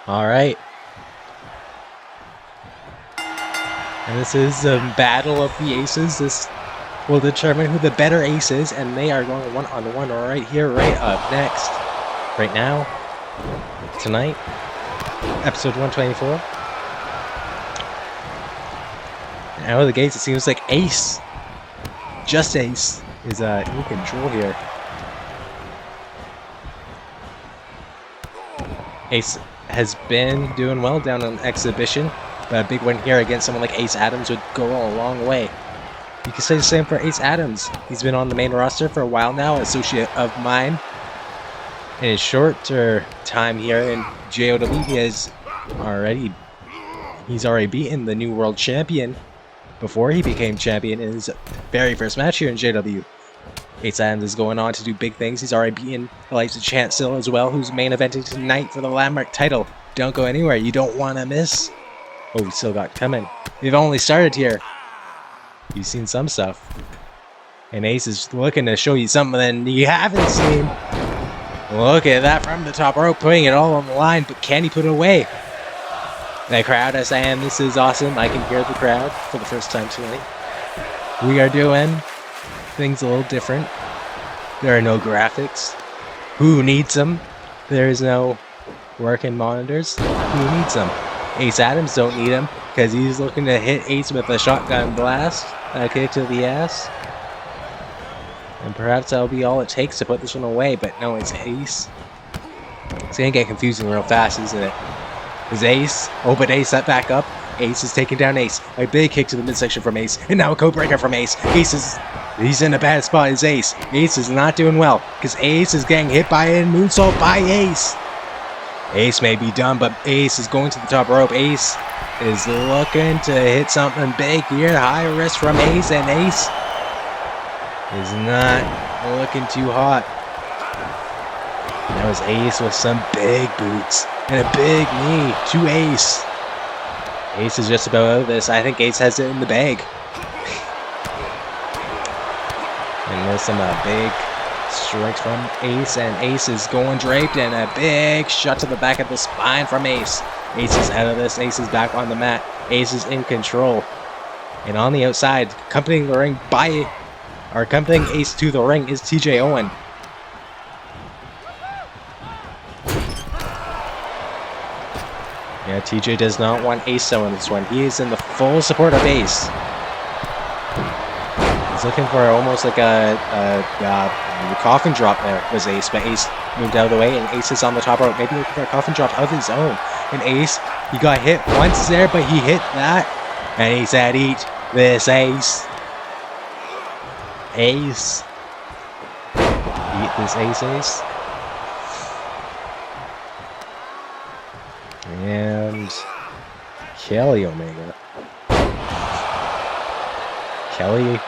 All right. And this is a battle of the aces. This will determine who the better ace is, and they are going one-on-one right here, right up next. Right now, tonight, episode 124. And out of the gates, it seems like Ace, just Ace, is in control here. Ace has been doing well down on exhibition. But a big win here against someone like Ace Adams would go a long way. You can say the same for Ace Adams. He's been on the main roster for a while now, associate of mine. In his shorter time here in JOW, he's already beaten the new world champion before he became champion in his very first match here in JW. Ace Adams is going on to do big things. He's already beaten the likes of Chancellor as well, who's main eventing tonight for the Landmark title. Don't go anywhere. You don't want to miss. Oh, we still got coming. We've only started here. You've seen some stuff. And Ace is looking to show you something you haven't seen. Look at that from the top rope, putting it all on the line, but can he put it away? The crowd is saying this is awesome. I can hear the crowd for the first time tonight. We are doing things a little different. There are no graphics. Who needs them? There is no working monitors. Who needs them? Ace Adams don't need them because he's looking to hit Ace with a shotgun blast. A kick to the ass. And perhaps that'll be all it takes to put this one away, but no, it's Ace. It's gonna get confusing real fast, isn't it? Is Ace? Oh, but Ace set back up. Ace is taking down Ace. A big kick to the midsection from Ace, and now a code breaker from Ace. He's in a bad spot as Ace. Ace is not doing well, because Ace is getting hit by a moonsault by Ace. Ace may be done, but Ace is going to the top rope. Ace is looking to hit something big here. High risk from Ace, and Ace is not looking too hot. That was Ace with some big boots and a big knee to Ace. Ace is just about out of this. I think Ace has it in the bag. And there's some big strikes from Ace, and Ace is going draped, and a big shot to the back of the spine from Ace. Ace is out of this. Ace is back on the mat. Ace is in control. And on the outside, accompanying Ace to the ring is TJ Owen. Yeah, TJ does not want Ace to win this one. He is in the full support of Ace. He's looking for almost like a coffin drop there was Ace, but Ace moved out of the way, and Ace is on the top rope, maybe looking for a coffin drop of his own. And Ace, he got hit once there, but he hit that, and he said, "Eat this, Ace." Ace. Eat this, Ace. And Kelly Omega. Kelly.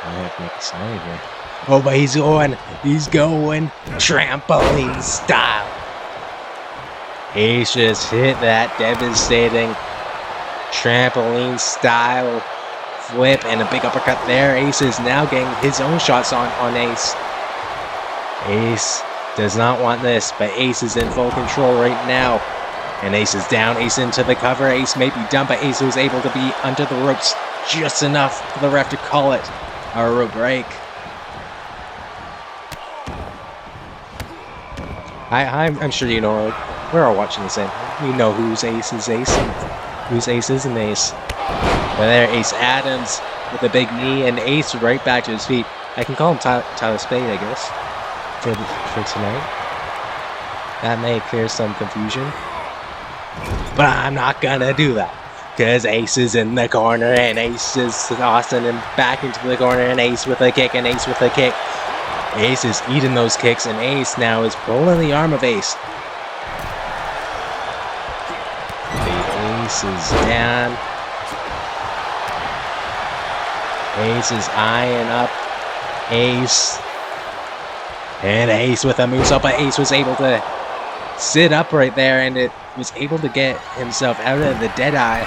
I have to make a sign here. Oh, but he's going trampoline style. Ace just hit that devastating trampoline style flip and a big uppercut there. Ace is now getting his own shots on Ace. Ace does not want this, but Ace is in full control right now. And Ace is down. Ace into the cover. Ace may be done, but Ace was able to be under the ropes just enough for the ref to call it a rope break. I'm sure you know, we're all watching the same. You know whose Ace is Ace and whose Ace isn't Ace. But there, Ace Adams with a big knee, and Ace right back to his feet. I can call him Tyler Spade, I guess, for tonight. That may clear some confusion. But I'm not gonna do that, because Ace is in the corner, and Ace is tossing him back into the corner, and Ace with a kick, and Ace with a kick. Ace is eating those kicks, and Ace now is pulling the arm of Ace. The Ace is down. Ace is eyeing up Ace. And Ace with a moonsault, but Ace was able to sit up right there, and it was able to get himself out of the dead eye.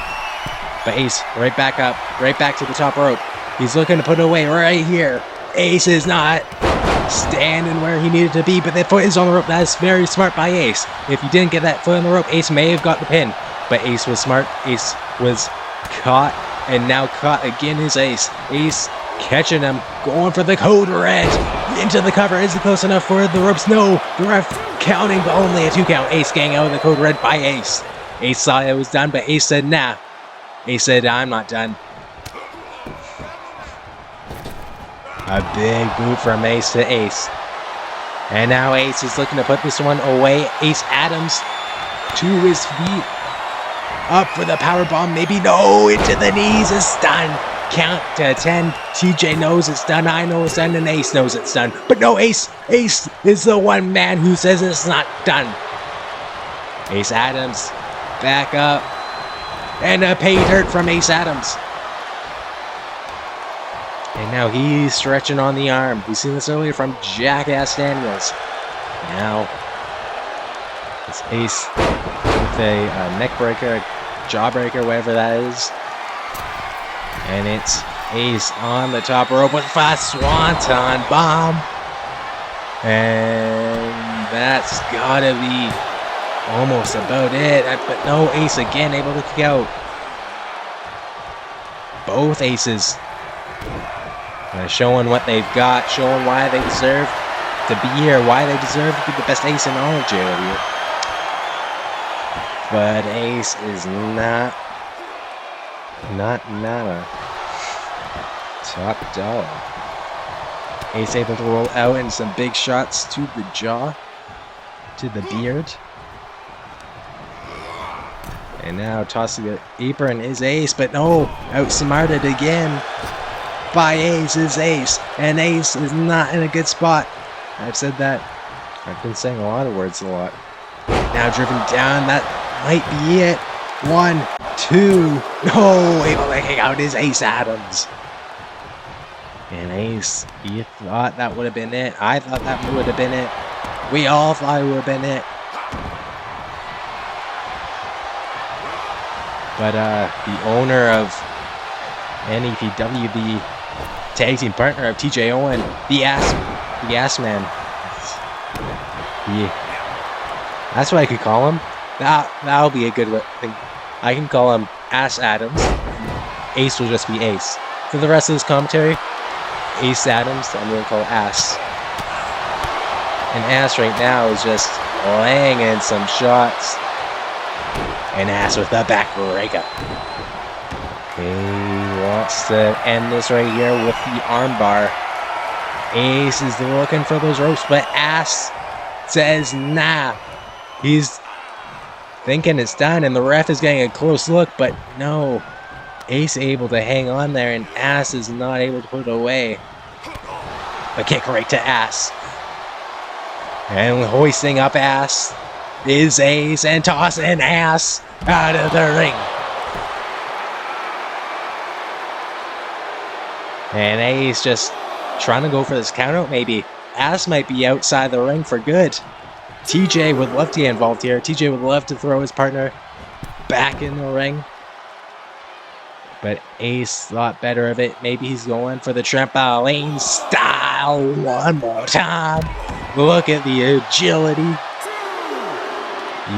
But Ace right back up, right back to the top rope. He's looking to put it away right here. Ace is not standing where he needed to be, but that foot is on the rope. That's very smart by Ace. If he didn't get that foot on the rope, Ace may have got the pin. But Ace was smart. Ace was caught, and now caught again is Ace. Ace catching him, going for the code red. Into the cover. Is it close enough for the ropes? No. The ref counting, but only a 2 count. Ace getting out of the code red by Ace. Ace thought it was done, but Ace said, nah. Ace said, I'm not done. A big boot from Ace to Ace. And now Ace is looking to put this one away. Ace Adams to his feet. Up for the power bomb, maybe. No, into the knees. It's done. Count to 10. TJ knows it's done. I know it's done. And Ace knows it's done. But no, Ace is the one man who says it's not done. Ace Adams back up. And a pay dirt from Ace Adams. And now he's stretching on the arm. We've seen this earlier from Jackass Daniels. Now it's Ace with a neck breaker, jawbreaker, whatever that is. And it's Ace on the top rope with a swanton bomb. And that's gotta be almost about it. But no, Ace again able to kick out. Both Aces showing what they've got, showing why they deserve to be here, why they deserve to be the best Ace in all of JOW. But Ace is not a top dog. Ace able to roll out in some big shots to the jaw, to the beard. And now tossing the apron is Ace, but no, outsmarted again by Ace is Ace. And Ace is not in a good spot. I've said that. I've been saying a lot of words a lot. Now driven down, that might be it. 1, 2, no, able to kick out is Ace Adams. And Ace, you thought that would have been it. I thought that would have been it. We all thought it would have been it. But the owner of NEPW, the tag team partner of TJ Owen, the ass man. That's what I could call him. That'll be a good thing. I can call him Ass Adams. Ace will just be Ace. For the rest of this commentary, Ace Adams, I'm going to call Ass. And Ass right now is just laying in some shots. And Ass with the back breakup. He wants to end this right here with the armbar. Ace is looking for those ropes, but Ass says nah. He's thinking it's done, and the ref is getting a close look, but no. Ace able to hang on there, and Ass is not able to put it away. A kick right to Ass. And hoisting up Ass is Ace, and tossing Ass out of the ring. And Ace just trying to go for this countout maybe. Ass might be outside the ring for good. TJ would love to get involved here. TJ would love to throw his partner back in the ring. But Ace thought better of it. Maybe he's going for the trampoline style one more time. Look at the agility.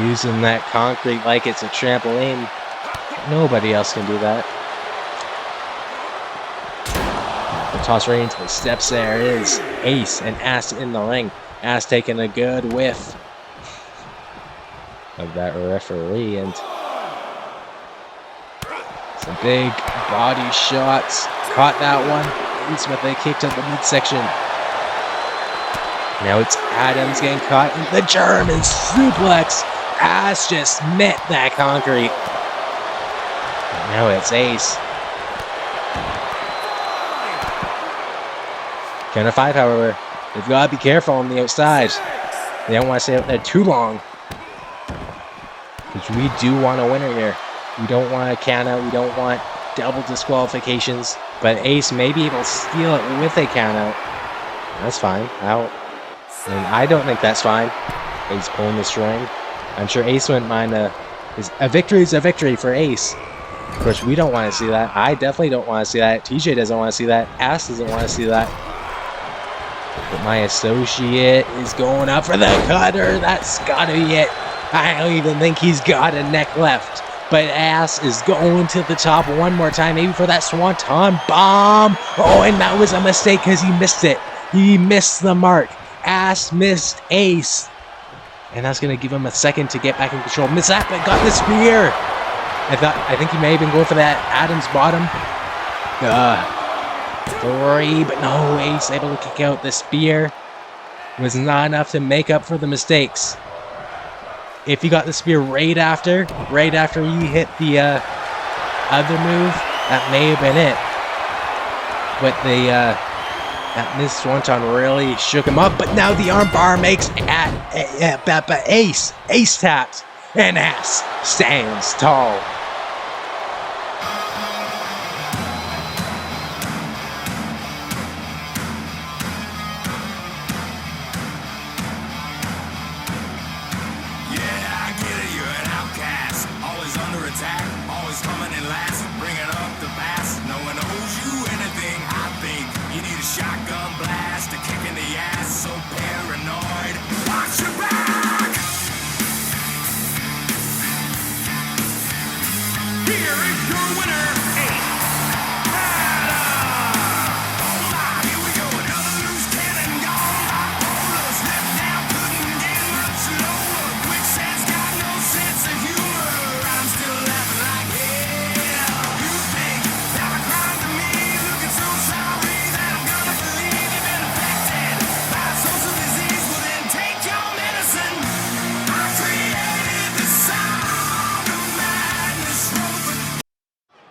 Using that concrete like it's a trampoline. Nobody else can do that. The toss right into the steps there is Ace and Ass in the ring. Ass taking a good whiff of that referee, and some big body shots. Caught that one. Ace with a kick to the midsection. Now it's Adams getting caught in the German suplex. Ass just met that concrete. Now it's Ace. Count of 5, however. They've got to be careful on the outside. They don't want to stay out there too long. Because we do want a winner here. We don't want a count out. We don't want double disqualifications. But Ace may be able to steal it with a count out. That's fine. And I don't think that's fine. Ace pulling the string. I'm sure Ace wouldn't mind a victory is a victory for Ace. Of course, we don't want to see that. I definitely don't want to see that. TJ doesn't want to see that. Ass doesn't want to see that. But my associate is going up for the cutter. That's gotta be it. I don't even think he's got a neck left. But Ass is going to the top one more time, maybe for that swanton bomb. Oh, and that was a mistake because he missed it. He missed the mark. Ass missed Ace. And that's going to give him a second to get back in control. Miss Appa got the spear. I think he may have been going for that Adams bottom. 3, but no, Ace able to kick out the spear. Was not enough to make up for the mistakes. if you got the spear right after you hit the other move, that may have been it. But that missed swanton really shook him up. But now the armbar makes ace taps, and ass stands tall.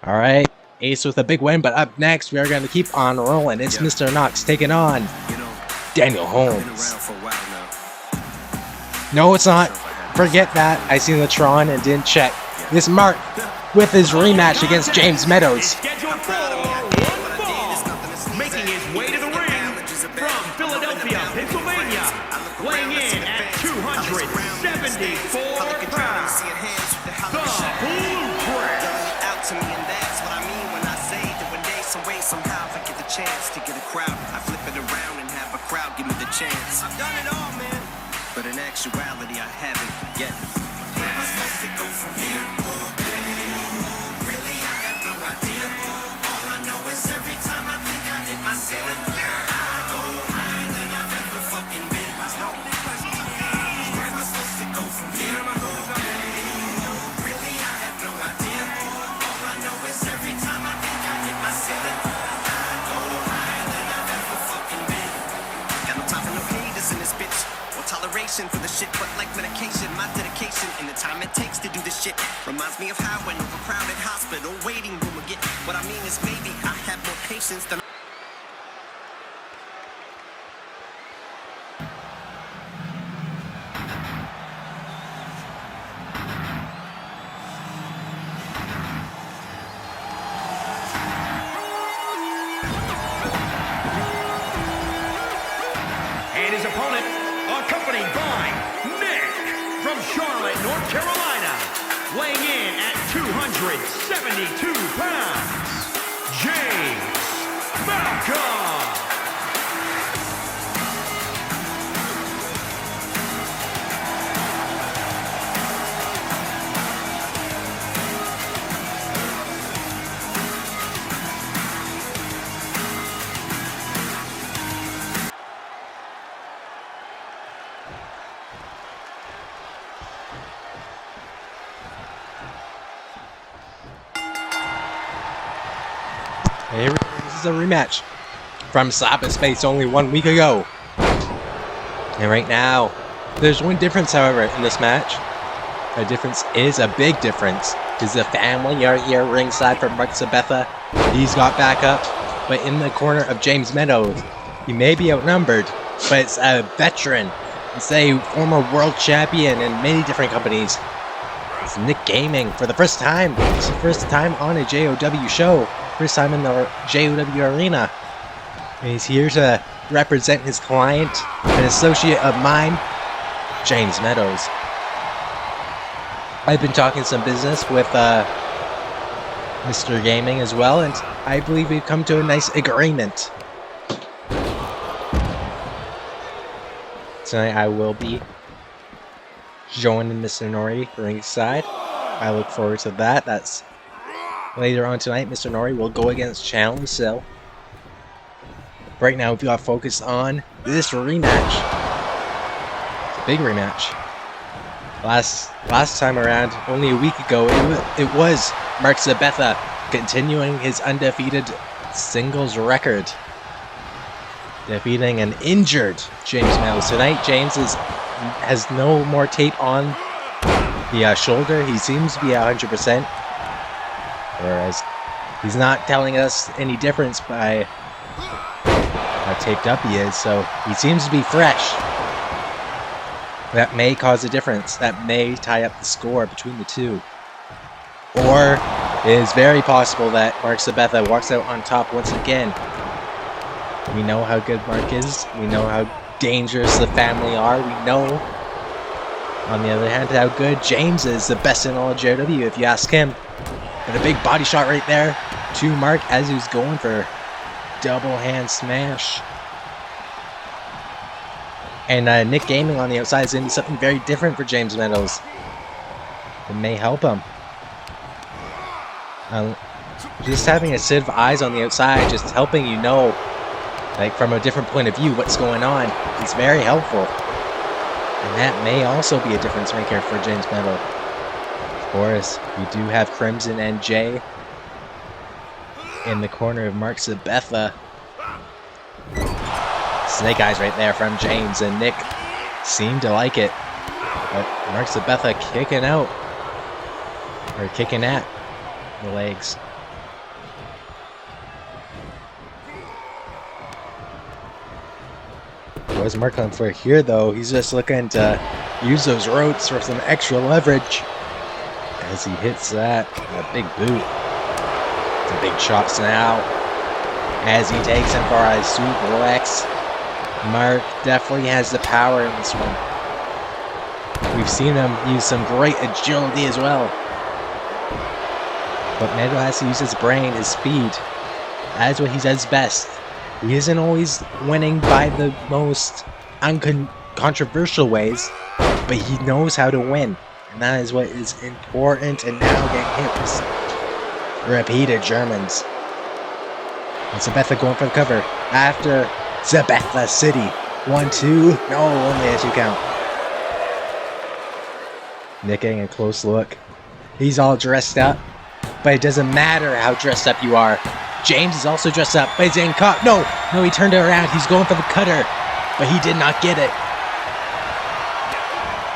Alright, Ace with a big win, but up next we are going to keep on rolling. It's Mr. Knox taking on Daniel Holmes. No, it's not. Forget that. I seen the Tron and didn't check. It's Mark with his rematch against James Meadows. Scheduled for one fall, making his way to the ring from Philadelphia, Pennsylvania, weighing in at 274 pounds. The Blueprint. To me, and that's what I mean when I say that one day, some way, somehow, if I get the chance to get a crowd, I flip it around and have a crowd give me the chance. I've done it all, man, but in actuality, I haven't yet. Where am I supposed to go from here? Really, I have no idea. All I know is every time I think I hit my ceiling, I go higher than I've ever fucking been. Where am I supposed to go from here? Really, I have no idea. Every time I think I hit my ceiling, I go higher than I've ever fucking been. Got no time for no haters in this bitch, or toleration for the shit, but like medication, my dedication and the time it takes to do this shit reminds me of how an overcrowded hospital waiting room will get. What I mean is maybe I have more patience than His opponent, accompanied by Nick from Charlotte, North Carolina, weighing in at 272 pounds, James Malcolm. Here, this is a rematch from Slap in Space only 1 week ago. And right now, there's one difference, however, in this match. The difference is a big difference. Is the family are here ringside for Mark Sabetha. He's got backup, but in the corner of James Meadows, he may be outnumbered, but it's a veteran. It's a former world champion in many different companies. It's Nick Gaming for the first time. It's the first time on a JOW show. First time in the JOW arena. And he's here to represent his client, an associate of mine, James Meadows. I've been talking some business with Mr. Gaming as well, and I believe we've come to a nice agreement. Tonight I will be joining Mr. Nori ringside. I look forward to that. That's later on tonight. Mr. Nori will go against Challenge Cell. Right now, we've got to focus on this rematch. It's a big rematch. Last time around, only a week ago, it was Mark Sabetha continuing his undefeated singles record, defeating an injured James Meadows. Tonight, James has no more tape on the shoulder, he seems to be 100%. Whereas he's not telling us any difference by how taped up he is, so he seems to be fresh. That may cause a difference. That may tie up the score between the two. Or it is very possible that Mark Sabetha walks out on top once again. We know how good Mark is. We know how dangerous the family are. We know, on the other hand, how good James is, the best in all of JOW if you ask him. But a big body shot right there to Mark as he was going for double hand smash. And Nick Gaming on the outside is going to be something very different for James Meadows. It may help him. Just having a set of eyes on the outside, just helping you know, like from a different point of view, what's going on. It's very helpful. And that may also be a difference maker for James Meadows. Of course, we do have Crimson and Jay in the corner of Mark Sabetha. Snake eyes right there from James, and Nick seemed to like it. But Mark Sabetha kicking out, or kicking at the legs. What's Mark on for here, though? He's just looking to use those ropes for some extra leverage as he hits that big boot. Some big shots now as he takes him for a suplex. Mark definitely has the power in this one. We've seen him use some great agility as well. But Meadow has to use his brain, his speed. That is what he does best. He isn't always winning by the most uncontroversial ways, but he knows how to win. And that is what is important, and now getting hit with repeated Germans. And Sabetha going for the cover after Sabetha City. 1-2. No, only a 2 count. Nick getting a close look. He's all dressed up, but it doesn't matter how dressed up you are. James is also dressed up, but he's getting caught. No, he turned it around. He's going for the cutter, but he did not get it.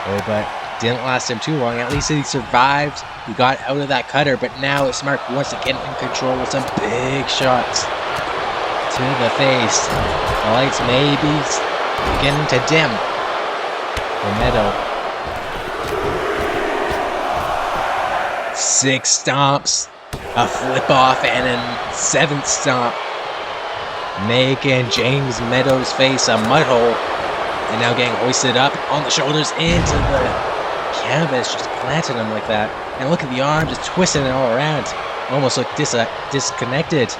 Oh, but didn't last him too long. At least he survived. He got out of that cutter, but now it's Mark once again in control with some big shots to the face. The lights may be beginning to dim for Meadow. 6 stomps, a flip off, and a 7th stomp, making James Meadows face a mud hole. And now getting hoisted up on the shoulders into the canvas, just planting him like that. And look at the arm, just twisting it all around. Almost looked disconnected.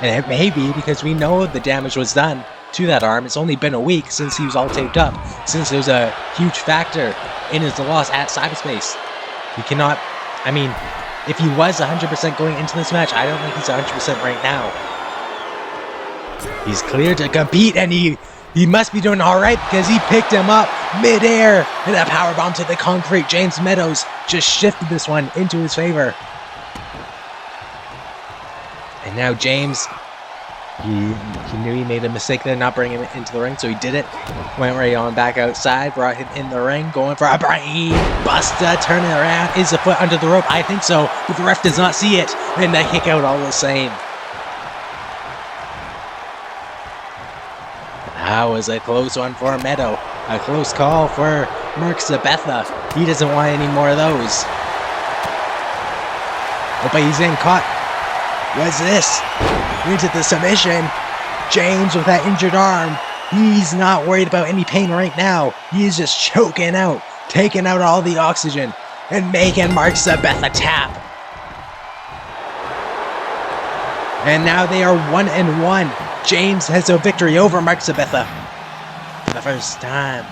And it may be because we know the damage was done to that arm. It's only been a week since he was all taped up, since there's a huge factor in his loss at cyberspace. He cannot, I mean, if he was 100% going into this match, I don't think he's 100% right now. He's cleared to compete, and he must be doing alright because he picked him up mid-air, and a powerbomb to the concrete. James Meadows just shifted this one into his favor. And now James, he knew he made a mistake there, not bringing him into the ring, so he did it. Went right on back outside, brought him in the ring, going for a brain buster, turning around. Is the foot under the rope? I think so, but the ref does not see it. And they kick out all the same. That was a close one for Meadow. A close call for Mark Sabetha. He doesn't want any more of those. Oh, but he's in caught. What's this? Into the submission. James with that injured arm. He's not worried about any pain right now. He's just choking out, taking out all the oxygen, and making Mark Sabetha tap. And now they are 1-1. James has a victory over Mark Sabetha for the first time.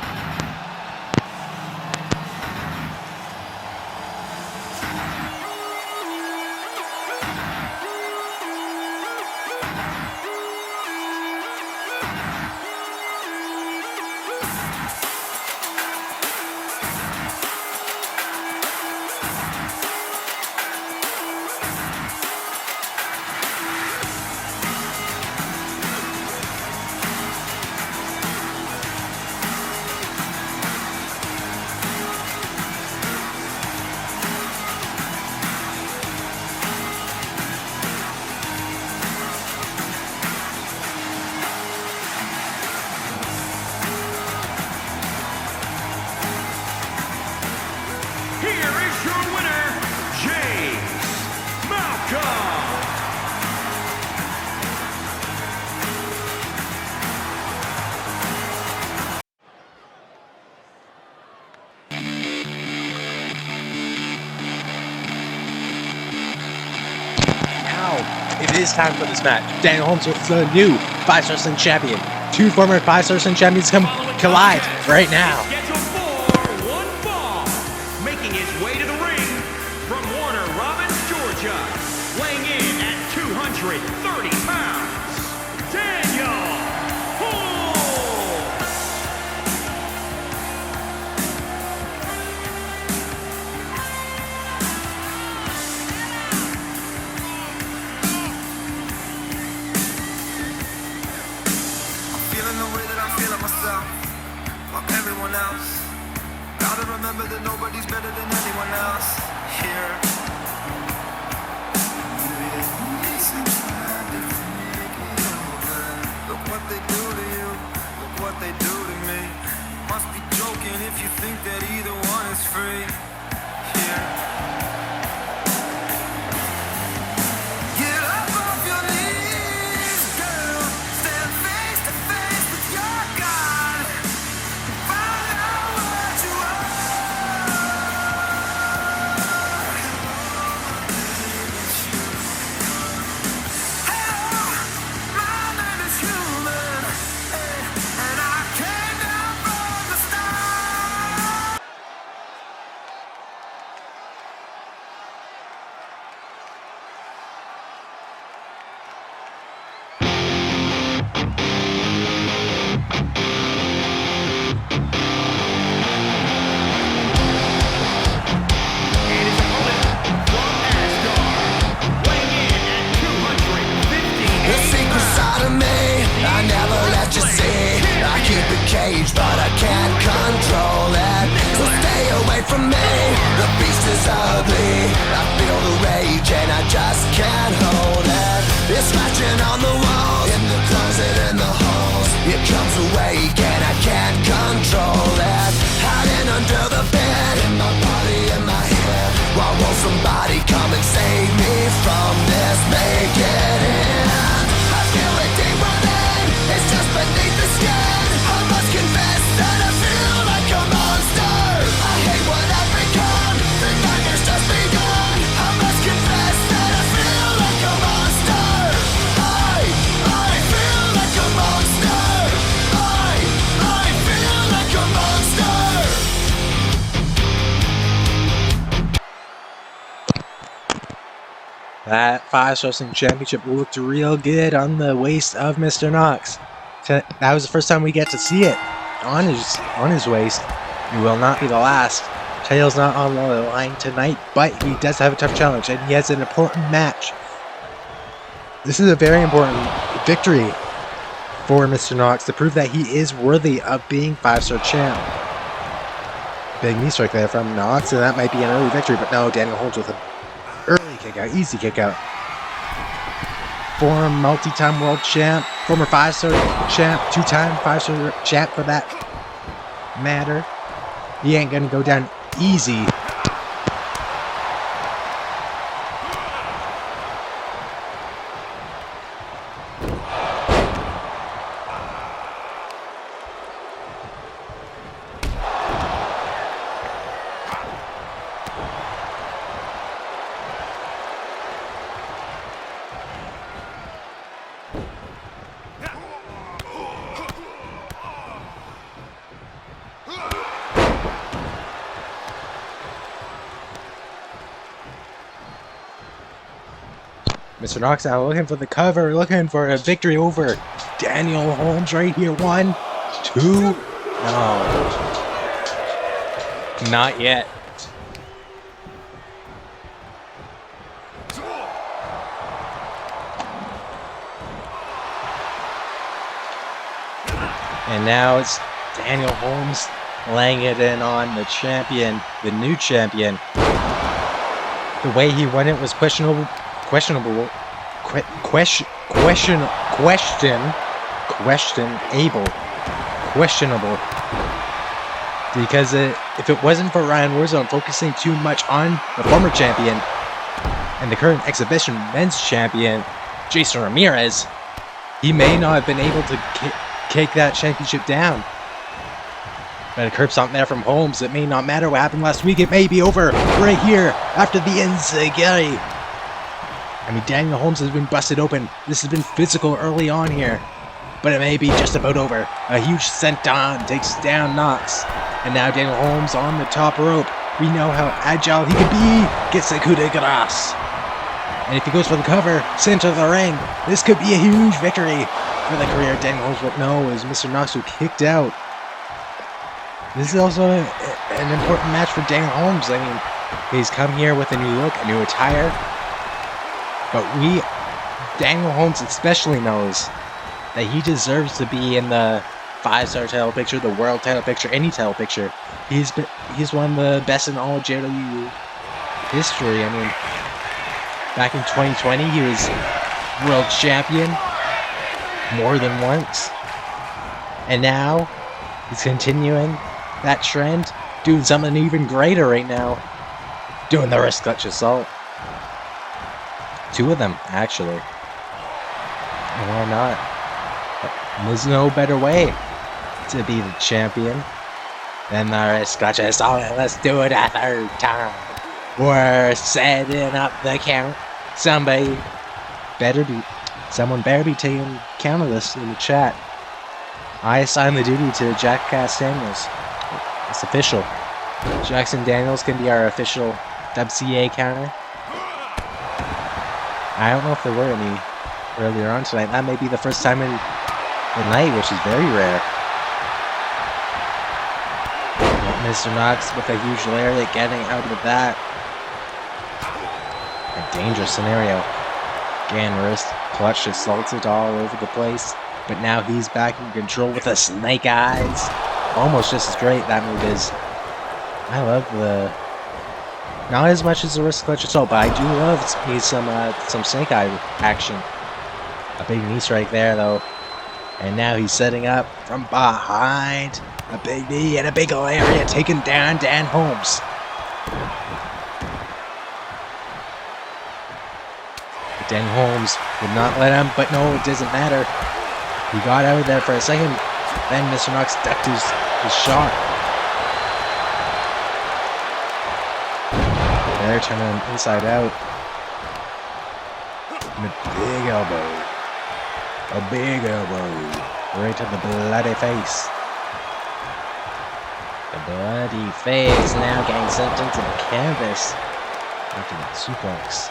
it is time for this match. Daniel Holmes with the new 5-star Wrestling champion. Two former 5-star Wrestling champions collide right now. Scheduled for one fall. Making his way to the ring from Warner Robins, Georgia. Weighing in at 230 pounds, Daniel Holmes. Feeling the way that I'm feeling myself, like everyone else. Gotta remember that nobody's better than anyone else here. Look what they do to you, look what they do to me. Must be joking if you think that either one is free here. Get up off your knees, girl. Stand face to face with your God. Find out what you are. Hello, my name is human, and I came down from the stars. And his opponent from Asgard. Weighing in at 258 The secret side of me, I never let you see. I keep it caged, but I can't control it. So stay away from me, the beast is ugly. I feel the rage and I just can't hold it. It's scratching on the walls, in the closet, in the halls. It comes awake and I can't control it. Hiding under the bed, in my body, in my head. Why won't somebody come and save me from this? Make it end. I feel it deep within, it's just beneath the skin. I must confess that I feel like a monster. I hate what I've become, the nightmare's just begun. I must confess that I feel like a monster. I feel like a monster. I feel like a monster. That 5-star Wrestling championship looked real good on the waist of Mr. Knox. That was the first time we get to see it on his waist. It will not be the last. Title's not on the line tonight, but he does have a tough challenge, and he has an important match. This is a very important victory for Mr. Knox to prove that he is worthy of being 5-star champ. Big knee strike there from Knox, and that might be an early victory, but no, Daniel Holmes with an early kick out, easy kick out. Former multi-time world champ, former 5-star champ, 2-time 5-star champ for that matter. He ain't gonna go down easy. Mr. Knox out looking for the cover, looking for a victory over Daniel Holmes right here. 1, 2. No. Not yet. And now it's Daniel Holmes laying it in on the champion, the new champion. The way he won it was questionable, questionable, because if it wasn't for Ryan Warzone focusing too much on the former champion and the current exhibition men's champion, Jason Ramirez, he may not have been able to kick that championship down. But a curb stomp there from Holmes. It may not matter what happened last week. It may be over right here after the Enziguri. I mean, Daniel Holmes has been busted open. This has been physical early on here. But it may be just about over. A huge senton takes down Knox. And now Daniel Holmes on the top rope. We know how agile he can be. Gets the coup de grace. And if he goes for the cover, center of the ring, this could be a huge victory for the career of Daniel Holmes. But no, it was Mr. Knox who kicked out. This is also an important match for Daniel Holmes. I mean, he's come here with a new look, a new attire. But Daniel Holmes especially knows that he deserves to be in the 5-star title picture, the world title picture, any title picture. He's one of the best in all of JOW history. I mean, back in 2020, he was world champion more than once. And now, he's continuing that trend, doing something even greater right now. Doing the wrist clutch assault. 2 of them, actually. And why not? There's no better way to be the champion than the wrist clutch assault. Let's do it a 3rd time. We're setting up the count. Someone better be taking count of this in the chat. I assign the duty to Jackass Daniels. It's official. Jackson Daniels can be our official WCA counter. I don't know if there were any earlier on tonight. That may be the first time in the night, which is very rare. Mr. Knox with a huge lariat getting out of that. A dangerous scenario. Again, wrist clutch assaulted all over the place. But now he's back in control with the snake eyes. Almost just as great that move is. I love the... Not as much as the wrist clutch assault, but I do love some snake eye action. A big knee strike there, though. And now he's setting up from behind. A big knee and a big lariat taking down Dan Holmes. But Dan Holmes would not let him, but no, it doesn't matter. He got out of there for a second. Then Mr. Knox ducked his shot. They're turning inside out. And a big elbow. A big elbow. Right to the bloody face. The bloody face now getting sent into the canvas. After that suplex.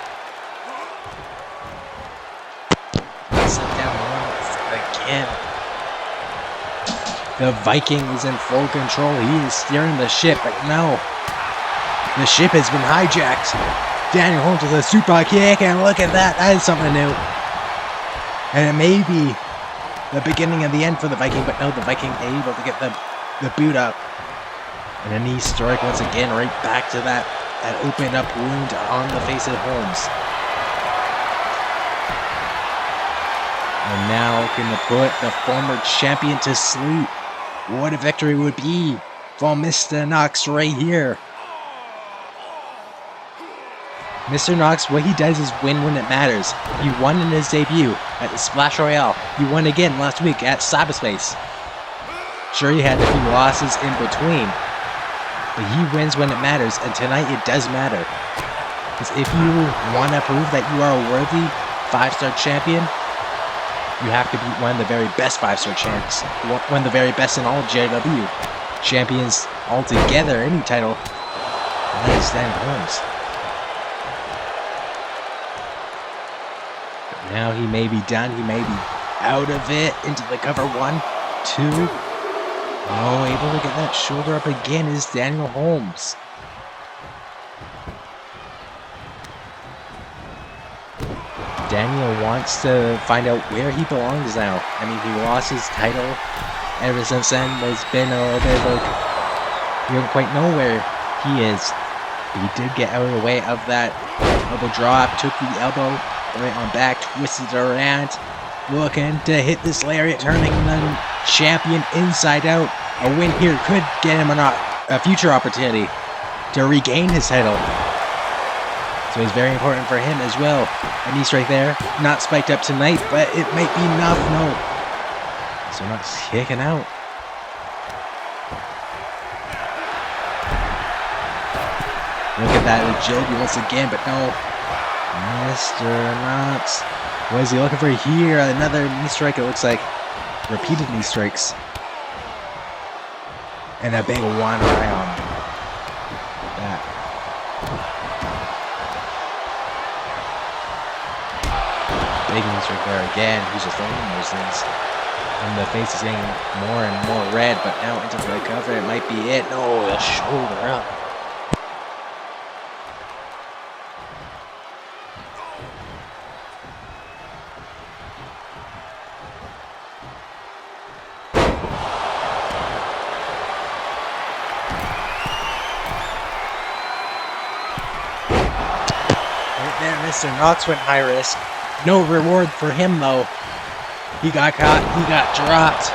Sent down once again. The Viking is in full control. He is steering the ship, but no. The ship has been hijacked. Daniel Holmes with a super kick, and look at that. That is something new. And it may be the beginning of the end for the Viking, but no, the Viking able to get the boot up. And a knee strike once again, right back to that opened up wound on the face of Holmes. And now looking to put the former champion to sleep. What a victory would be for Mr. Knox right here. Mr. Knox, what he does is win when it matters. He won in his debut at the Splash Royale. He won again last week at Cyberspace. Sure, he had a few losses in between, but he wins when it matters, and tonight it does matter. Because if you want to prove that you are a worthy 5-star champion, you have to beat one of the very best 5-star champs. One of the very best in all of JW. Champions altogether, any title. And that is Dan Holmes. Now he may be done, he may be out of it, into the cover, 1, 2. Oh, able to get that shoulder up again is Daniel Holmes. Daniel wants to find out where he belongs now. I mean, he lost his title ever since then. It's been a little bit like, we don't quite know where he is. But he did get out of the way of that elbow drop, took the elbow right on back, twisted around, looking to hit this lariat, turning the champion inside out. A win here could get him a future opportunity to regain his title. So it's very important for him as well. A knee strike there, not spiked up tonight, but it might be enough. No. So not kicking out. Look at that agility once again, but no. Mr. Knox. What is he looking for here? Another knee strike, it looks like. Repeated knee strikes. And a big one right on that. Big knee strike there again. He's just throwing those things. And the face is getting more and more red, but now into the cover. It might be it. No, the shoulder up. There, Mr. Knox went high risk. No reward for him, though. He got caught. He got dropped.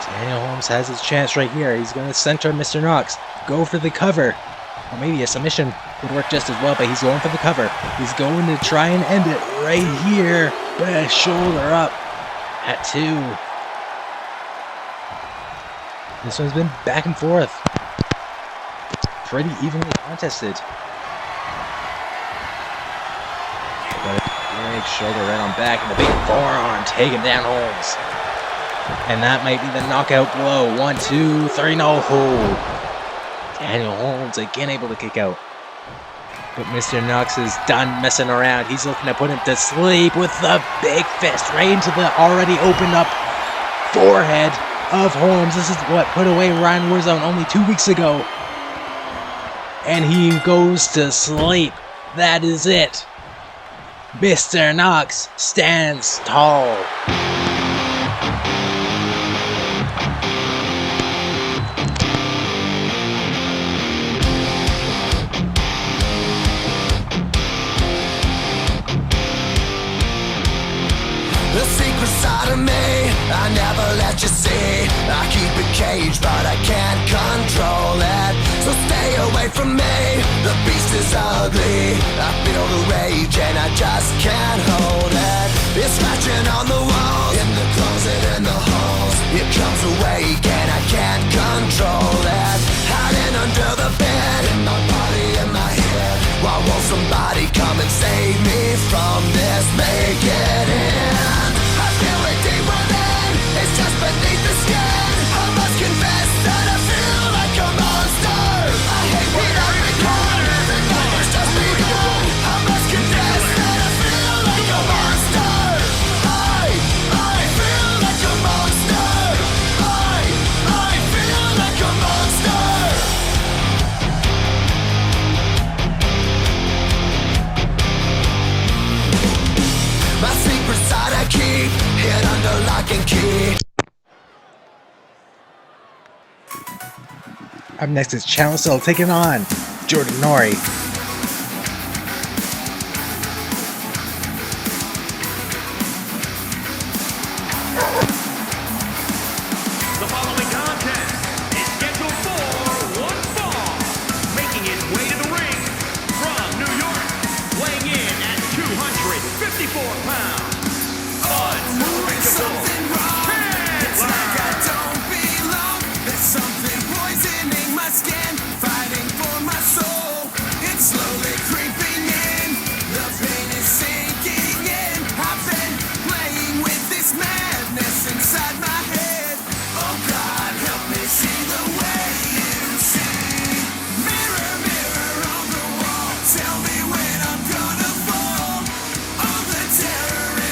Daniel Holmes has his chance right here. He's going to center Mr. Knox. Go for the cover. Or maybe a submission would work just as well, but he's going for the cover. He's going to try and end it right here. But a shoulder up at 2. This one's been back and forth. Pretty evenly contested. Big shoulder right on back and the big forearm taking down Holmes. And that might be the knockout blow. 1, 2, 3, no hold. Daniel Holmes again able to kick out. But Mr. Knox is done messing around. He's looking to put him to sleep with the big fist right into the already opened up forehead of Holmes. This is what put away Ryan Warzone only 2 weeks ago. And he goes to sleep. That is it. Mr. Knox stands tall. The secret side of me, I never let you see. I keep it caged, but I can't control it. So stay away from me, the beast is ugly. I feel the rage and I just can't hold it. It's scratching on the walls, in the closet, in the halls. It comes awake and I can't control it. Hiding under the bed, in my body, in my head. Why won't somebody come and save me from this? Make it end. I feel it deep within, it's just beneath the skin. I must confess that I feel like a monster. I hate what I've become, the nightmare's just begun. I must confess that I feel like a monster. I feel like a monster. I feel like a monster. My secret side I keep hid under lock and key. Up next is Channel Cell taking on Jordan Nori. The following contest is scheduled for one fall. Making his way to the ring from New York, weighing in at 254 pounds. Unbreakable Something wrong. It's like I don't belong. There's something poisoning my skin, fighting for my soul. It's slowly creeping in. The pain is sinking in. I've been playing with this madness inside my head. Oh God, help me see the way you see. Mirror, mirror on the wall, tell me when I'm gonna fall. All the terror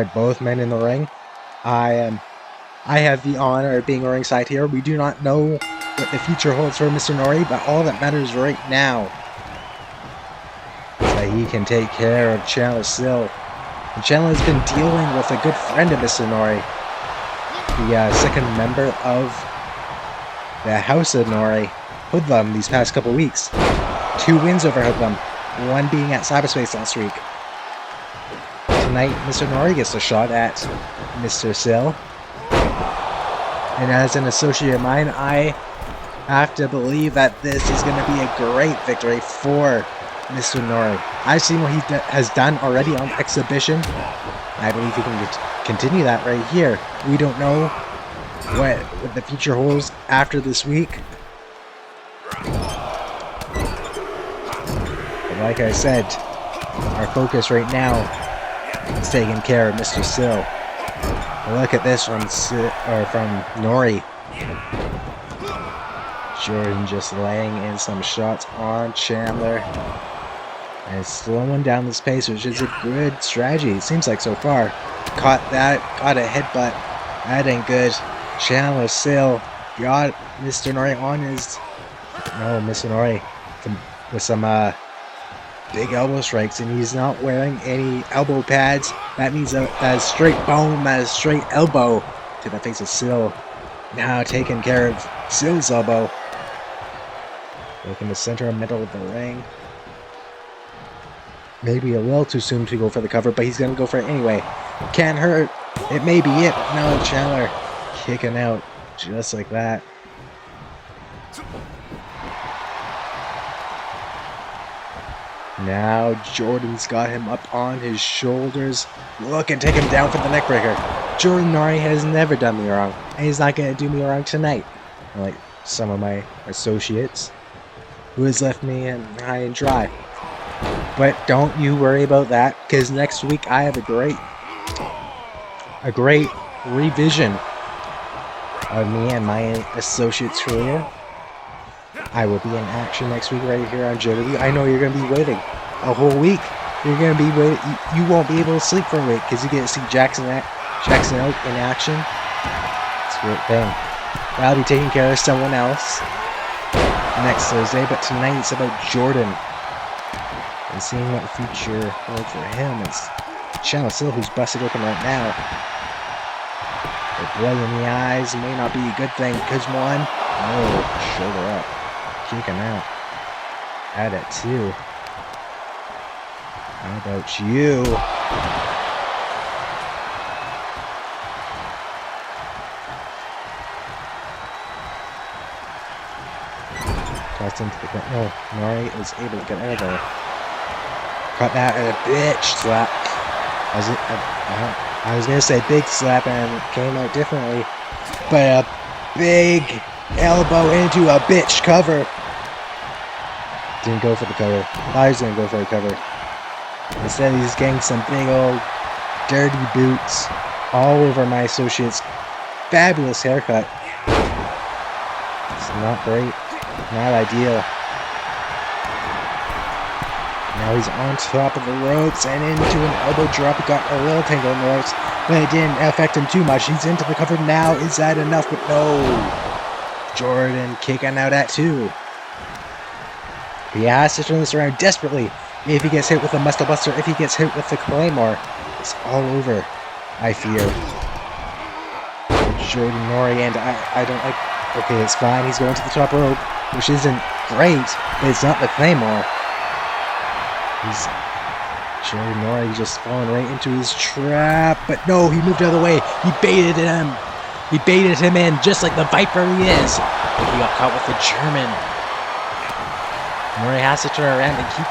describe both men in the ring. I have the honor of being ringside here. We do not know what the future holds for Mr. Nori, but all that matters right now is that he can take care of Chandler still. And Chandler has been dealing with a good friend of Mr. Nori, the second member of the House of Nori, Hoodlum, these past couple weeks. 2 wins over Hoodlum, one being at Cyberspace last week. Tonight, Mr. Nori gets a shot at Mr. Sill. And as an associate of mine, I have to believe that this is going to be a great victory for Mr. Nori. I've seen what he has done already on exhibition. I believe he can continue that right here. We don't know what the future holds after this week. But like I said, our focus right now is taking care of Mr. Sill. Look at this from Nori. Jordan just laying in some shots on Chandler. And slowing down this pace, which is a good strategy, it seems like so far. Caught that, got a headbutt. That ain't good. Chandler still got Mr. Nori on his... No, Mr. Nori with some big elbow strikes, and he's not wearing any elbow pads. That means that is straight bone, that is straight elbow to the face of Sill. Now taking care of Sill's elbow. Look in the center and middle of the ring. Maybe a little too soon to go for the cover, but he's going to go for it anyway. Can't hurt. It may be it. No, Chandler kicking out just like that. Now Jordan's got him up on his shoulders. Look and take him down for the neckbreaker. Jordan Nori has never done me wrong, and he's not going to do me wrong tonight. Like some of my associates who has left me high and dry. But don't you worry about that, because next week I have a great revision of me and my associate's career. I will be in action next week right here on JOW. I know you're going to be waiting a whole week. You're going to be waiting. You won't be able to sleep for a week because you get to see Jackson out in action. It's a great thing. I'll be taking care of someone else next Thursday, but tonight it's about Jordan and seeing what the future holds for him. It's Chandler Sill who's busted open right now. The blood in the eyes may not be a good thing because one, shoulder up, kicking out. At it too. How about you? Tossed into the ground. No, Nori is able to get out of there. Caught that and a bitch slap. I was gonna say big slap and it came out differently, but a big elbow into a bitch cover. Didn't go for the cover. I was gonna go for a cover. Instead, he's getting some big old dirty boots all over my associate's fabulous haircut. It's not great, not ideal. Now he's on top of the ropes and into an elbow drop. He got a little tangle in the ropes, but it didn't affect him too much. He's into the cover now. Is that enough? But no. Jordan kicking out at 2. He has to turn this around desperately. If he gets hit with a muscle buster, if he gets hit with the claymore, it's all over, I fear. Jordan Nori, and I don't like... Okay, it's fine. He's going to the top rope, which isn't great, but it's not the claymore. Jordan Nori just falling right into his trap, but no, he moved out of the way. He baited him. He baited him in just like the Viper he is. But he got caught with the German. Nori has to turn around and keep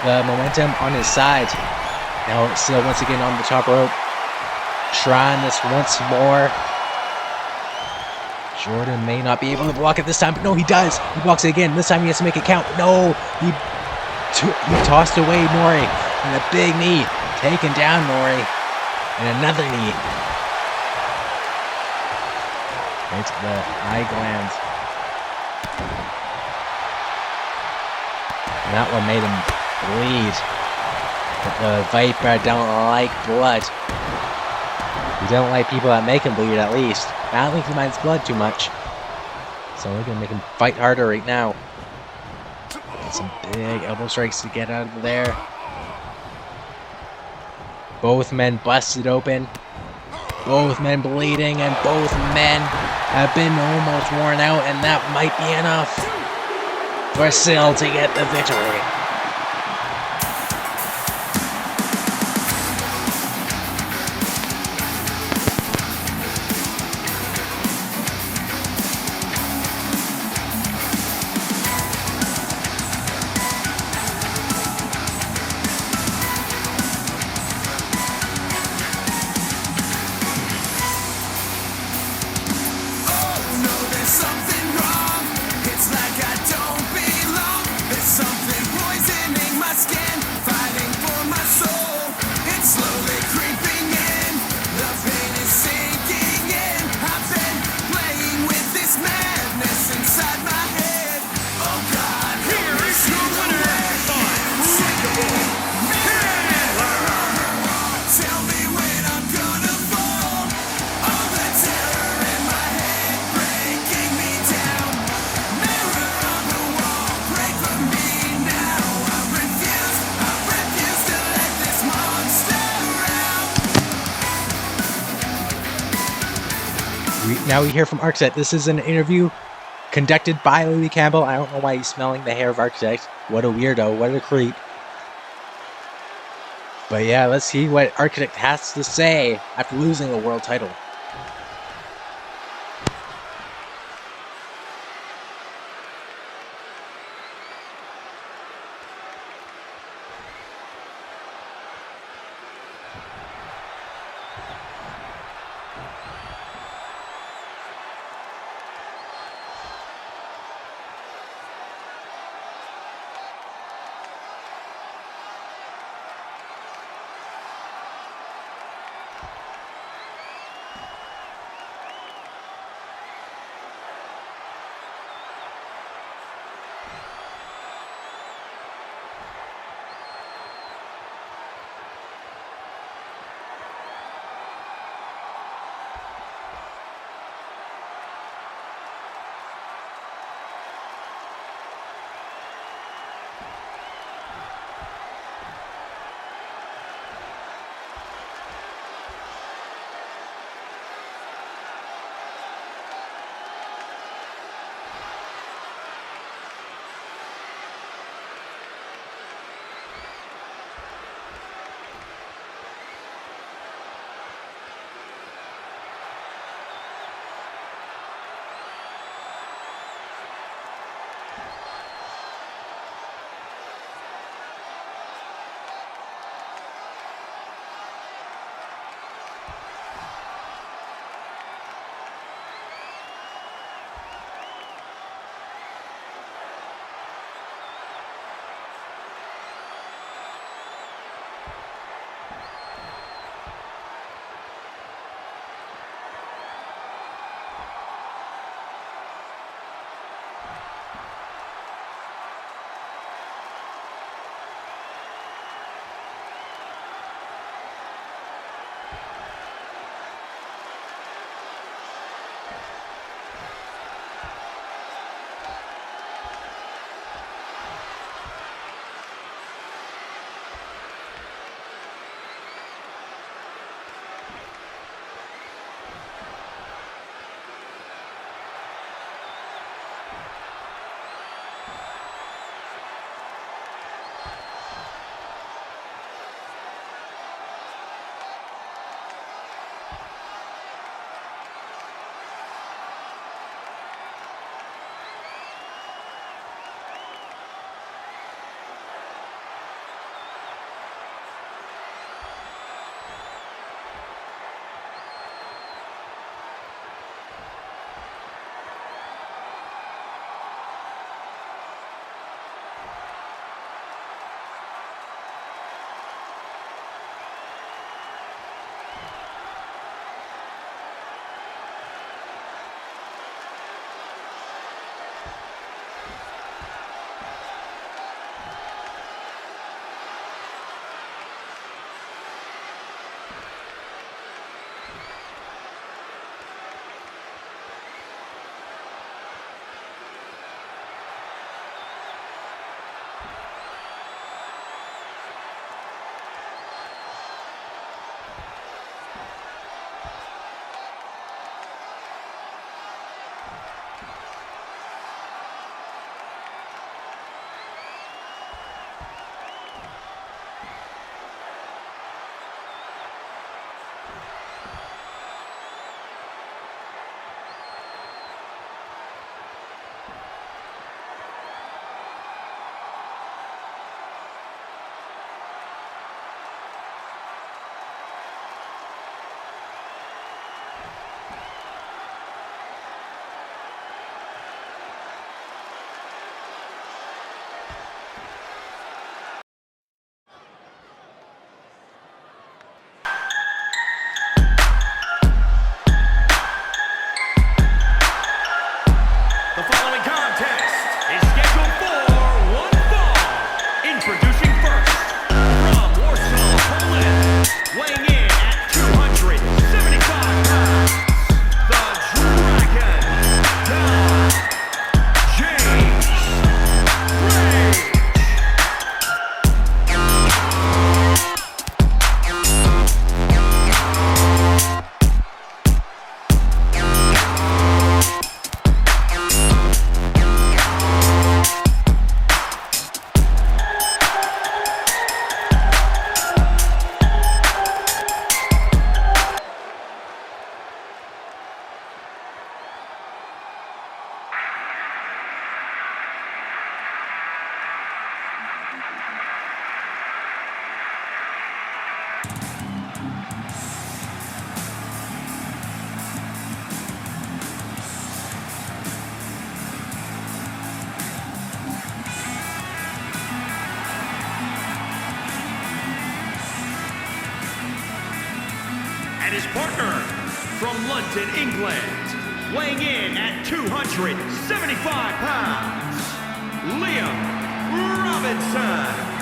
the momentum on his side. Now still once again on the top rope. Trying this once more. Jordan may not be able to block it this time, but no, he does. He blocks it again. This time he has to make it count. No, he tossed away Nori. And a big knee. Taking down Nori. And another knee. Right to the eye gland. And that one made him bleed. But the Viper don't like blood. He don't like people that make him bleed, at least. I don't think he minds blood too much. So we're gonna make him fight harder right now. Get some big elbow strikes to get out of there. Both men busted open. Both men bleeding, and both men have been almost worn out, and that might be enough for Sil to get the victory. Now we hear from Architect. This is an interview conducted by Louis Campbell. I don't know why he's smelling the hair of Architect. What a weirdo. What a creep. But yeah, let's see what Architect has to say after losing the world title. his partner from London, England, weighing in at 275 pounds, Liam Robinson.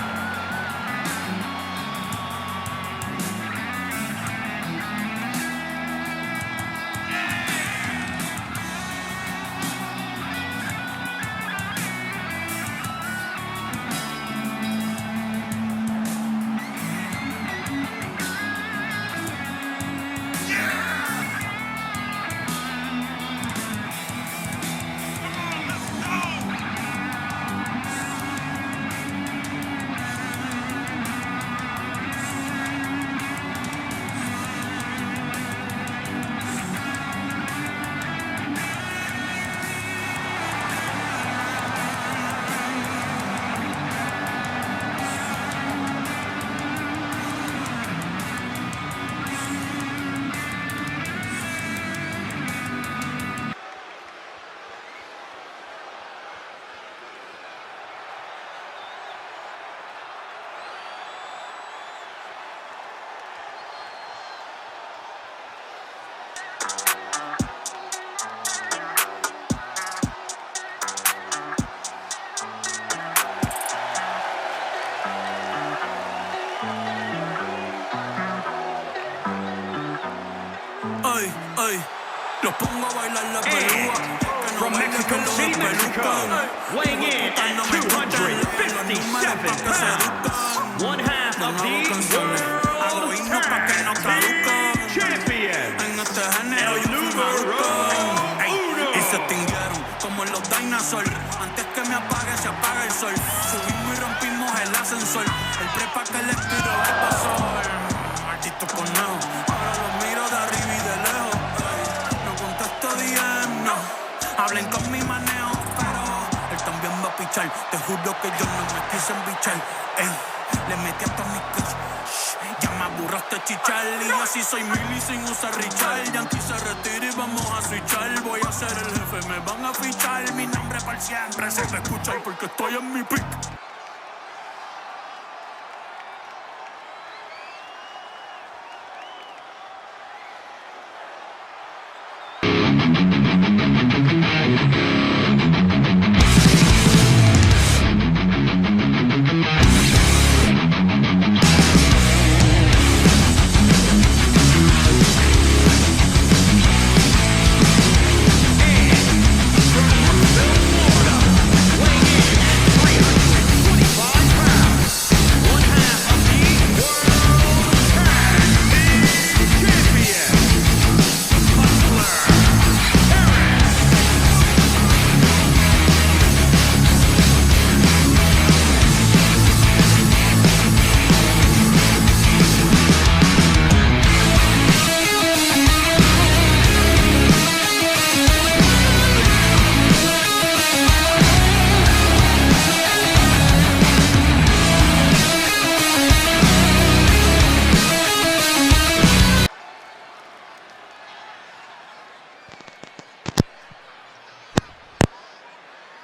Ay, ay, los pongo a bailar la pelúa. From Mexico City, Mexico, weighing in at 257 pounds, one half of the World Tag Team Champion, En este género El yo fui Número Uno. Y se Uno. extinguieron como los dinosaurs. Antes que me apague, se apaga el sol. Subimos y rompimos el ascensor. El prepa que les tiro el pasor. Maldito conejo. Ahora los miro de arriba y de lejos. No contesto DM, no. Hablen con mi manejo, pero él también va a pichar. Te juro que yo no me quise embichar. Le metí hasta mi clutch. Ya me aburraste chichar. Y yo sí soy mili sin usar Richard. Yankee se retira y vamos a switchar. Voy a ser el jefe, me van a fichar. Mi nombre para siempre se va a escuchar porque estoy en mi pick.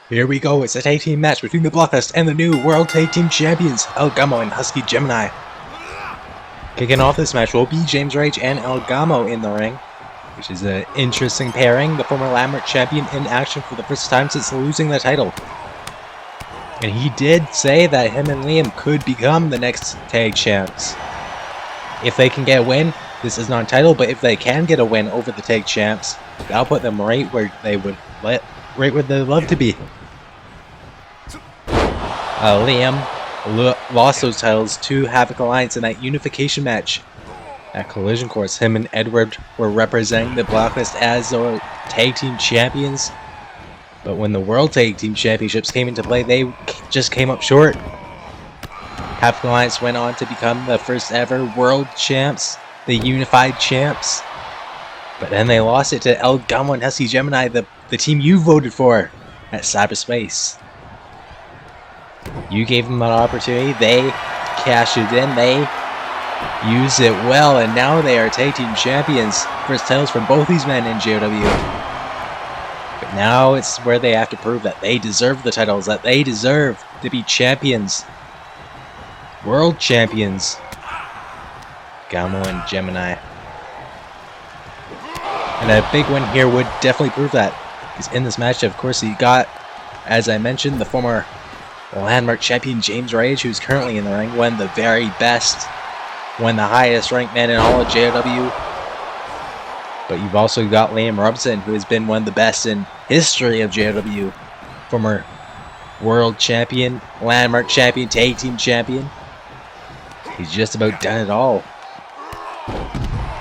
Here we go, it's a tag team match between the Blockfest and the new World Tag Team Champions, El Gamo and Husky Gemini. Kicking off this match will be James Rage and El Gamo in the ring, which is an interesting pairing. The former Landmark champion in action for the first time since losing the title. And he did say that him and Liam could become the next tag champs. If they can get a win, this is not a title, but if they can get a win over the tag champs, that'll put them right where they would right where they'd love to be. Liam lost those titles to Havoc Alliance in that unification match at Collision Course. Him and Edward were representing the Blacklist as the tag team champions, but when the World Tag Team Championships came into play, they just came up short. Havoc Alliance went on to become the first ever World Champs, the Unified Champs, but then they lost it to El Gamo and Husky Gemini, the team you voted for at Cyberspace. You gave them an opportunity, they cashed it in, they used it well, and now they are tag team champions. First titles for both these men in JOW. But now it's where they have to prove that they deserve the titles, that they deserve to be champions. World champions. Gamo and Gemini. And a big win here would definitely prove that. Because in this match, of course, he got, as I mentioned, the former landmark champion James Rage, who's currently in the ring, one of the very best, one of the highest ranked men in all of JOW. But you've also got Liam Robinson, who has been one of the best in history of JOW. Former world champion, landmark champion, tag team champion. He's just about done it all.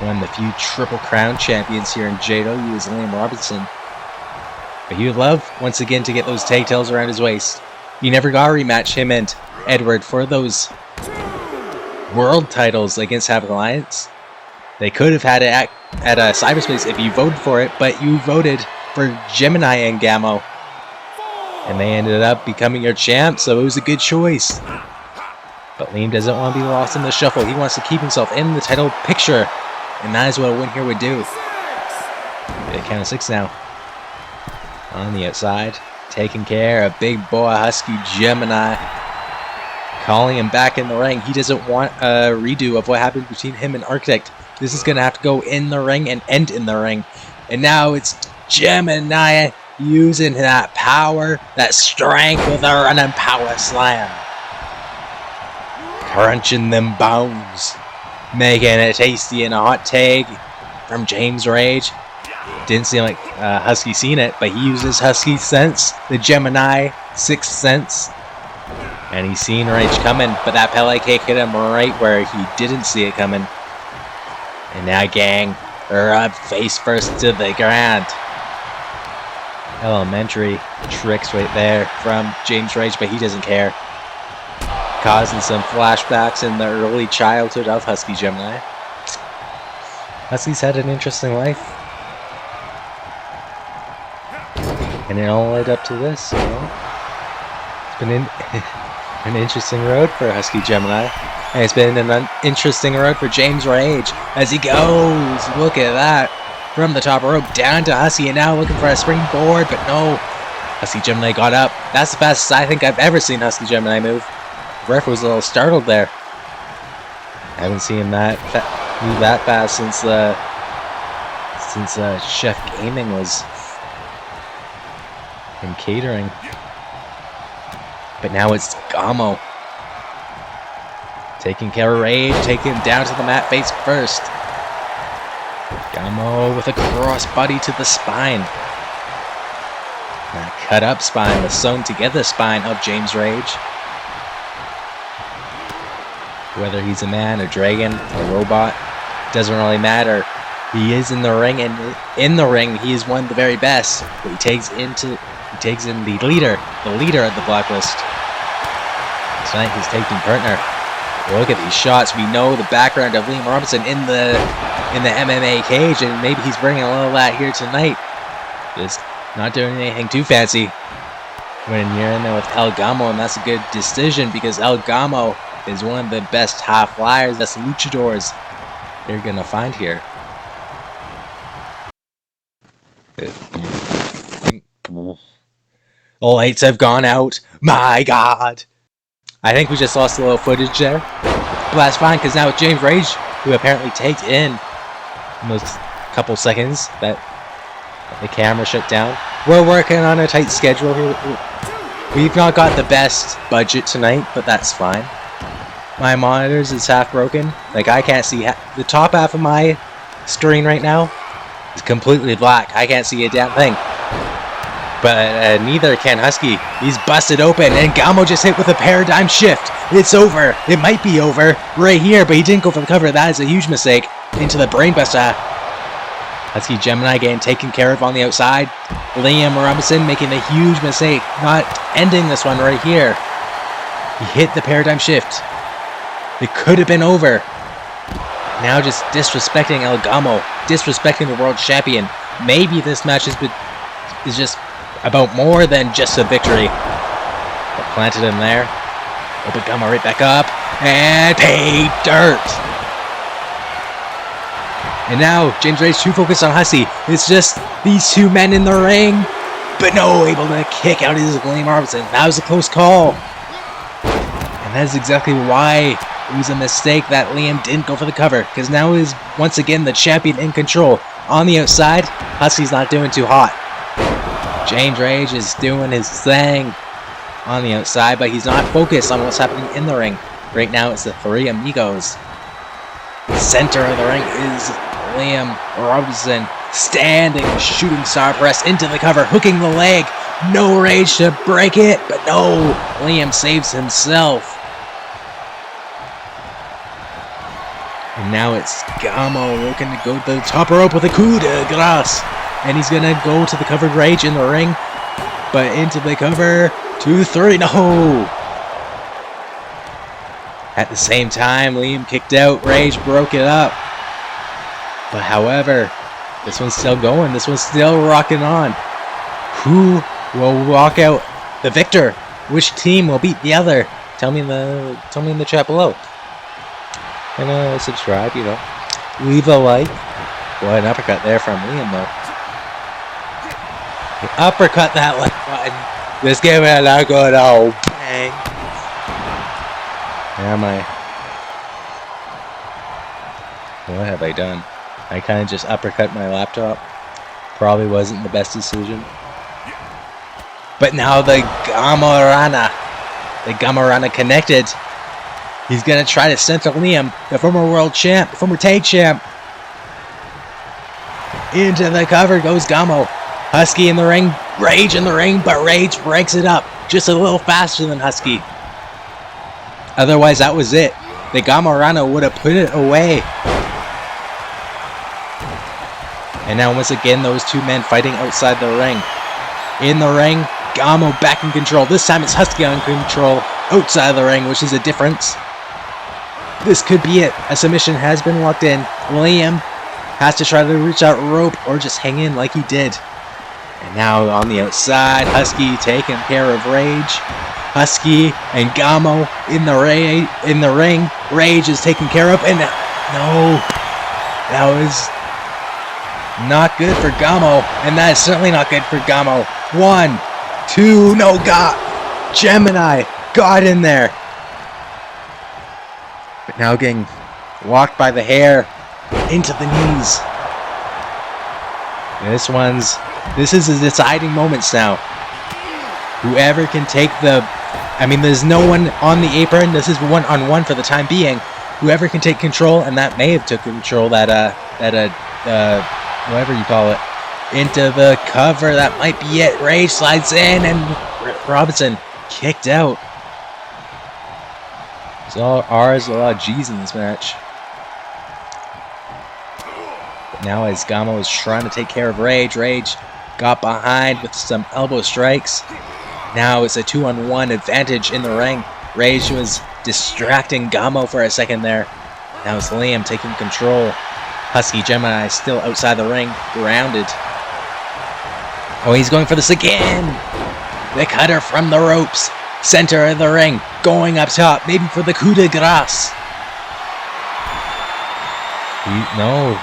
One of the few Triple Crown champions here in JOW is Liam Robinson. But he would love, once again, to get those tag tails around his waist. He never got a rematch, him and Edward, for those world titles against Havoc Alliance. They could have had it at cyberspace if you voted for it, but you voted for Gemini and Gamo. And they ended up becoming your champ, so it was a good choice. But Liam doesn't want to be lost in the shuffle. He wants to keep himself in the title picture. And that is what a win here would do. Big count of 6 now. On the outside. Taking care of big boy Husky Gemini. Calling him back in the ring. He doesn't want a redo of what happened between him and Architect. This is going to have to go in the ring and end in the ring. And now it's Gemini using that power, that strength with a running power slam. Crunching them bones. Making it tasty and a hot tag from James Rage. Didn't seem like Husky seen it, but he uses Husky sense, the Gemini 6th sense. And he's seen Rage coming, but that Pele kick hit him right where he didn't see it coming. And now, gang, rub face first to the ground. Elementary tricks right there from James Rage, but he doesn't care. Causing some flashbacks in the early childhood of Husky Gemini. Husky's had an interesting life. And it all led up to this, you know? It's been an interesting road for Husky Gemini. And it's been an interesting road for James Rage as he goes. Look at that. From the top rope down to Husky, and now looking for a springboard, but no. Husky Gemini got up. That's the fastest I think I've ever seen Husky Gemini move. The ref was a little startled there. I haven't seen him move that fast since Chef Gaming was in catering. But now it's Gamo. Taking care of Rage, taking him down to the mat face first. Gamo with a crossbody to the spine. That cut up spine, the sewn together spine of James Rage. Whether he's a man, a dragon, a robot, doesn't really matter. He is in the ring, and in the ring he is one of the very best. But he takes in the leader of the Blacklist. Tonight he's taking partner. Look at these shots. We know the background of Liam Robinson in the MMA cage, and maybe he's bringing a little of that here tonight. Just not doing anything too fancy. When you're in there with El Gamo, and that's a good decision because El Gamo is one of the best high flyers, best luchadors you're gonna find here. The lights have gone out. My God. I think we just lost a little footage there. But that's fine, because now it's James Rage, who apparently takes in those couple seconds that the camera shut down. We're working on a tight schedule here. We've not got the best budget tonight, but that's fine. My monitors is half broken. Like, I can't see the top half of my screen right now is completely black. I can't see a damn thing. But neither can Husky. He's busted open, and Gamo just hit with a paradigm shift. It's over. It might be over right here, but he didn't go for the cover. That is a huge mistake. Into the brainbuster. Husky Gemini getting taken care of on the outside. Liam Robinson making a huge mistake, not ending this one right here. He hit the paradigm shift. It could have been over. Now just disrespecting El Gamo, disrespecting the world champion. Maybe this match is just about more than just a victory. But planted him there. Open Gamo right back up. And pay dirt. And now James Rage too focused on Husky. It's just these two men in the ring. But no, able to kick out his Liam Robinson. That was a close call. And that is exactly why it was a mistake that Liam didn't go for the cover. Because now is once again the champion in control. On the outside, Husky's not doing too hot. James Rage is doing his thing on the outside, but he's not focused on what's happening in the ring. Right now, it's the three amigos. Center of the ring is Liam Robinson, standing, shooting star press into the cover, hooking the leg. No Rage to break it, but no, Liam saves himself. And now it's Gamo looking to go to the top rope with a coup de grace. And he's going to go to the covered Rage in the ring, but into the cover, 2-3, no. At the same time, Liam kicked out, Rage broke it up. But however, this one's still going, this one's still rocking on. Who will walk out the victor? Which team will beat the other? Tell me in the chat below. And subscribe, you know. Leave a like. Boy, an uppercut there from Liam though. He uppercut that like button. Just give it a good old bang. What have I done? I kind of just uppercut my laptop. Probably wasn't the best decision. But now the Gamarana connected. He's gonna try to center Liam, the former world champ, the former tag champ. Into the cover goes Gamo. Husky in the ring, Rage in the ring, but Rage breaks it up just a little faster than Husky. Otherwise, that was it. The Gamarana would have put it away. And now once again, those two men fighting outside the ring. In the ring, Gamo back in control. This time it's Husky on control outside the ring, which is a difference. This could be it. A submission has been locked in. Liam has to try to reach that rope or just hang in like he did. And now on the outside, Husky taking care of Rage. Husky and Gamo in the ring. Rage is taken care of, and no, that was not good for Gamo, and that is certainly not good for Gamo. 1, 2, no, Gemini got in there. But now getting walked by the hair into the knees. This is the deciding moments now. Whoever can take there's no one on the apron. This is 1-on-1 for the time being. Whoever can take control, and that may have took control, whatever you call it, into the cover. That might be it. Rage slides in, and Robinson kicked out. There's a lot of R's, a lot of G's in this match. But now as Gamo is trying to take care of Rage, Rage got behind with some elbow strikes. Now it's a 2-on-1 advantage in the ring. Rage was distracting Gamo for a second there. Now it's Liam taking control. Husky Gemini still outside the ring, grounded. Oh, he's going for this again. The cutter from the ropes. Center of the ring, going up top, maybe for the coup de grace.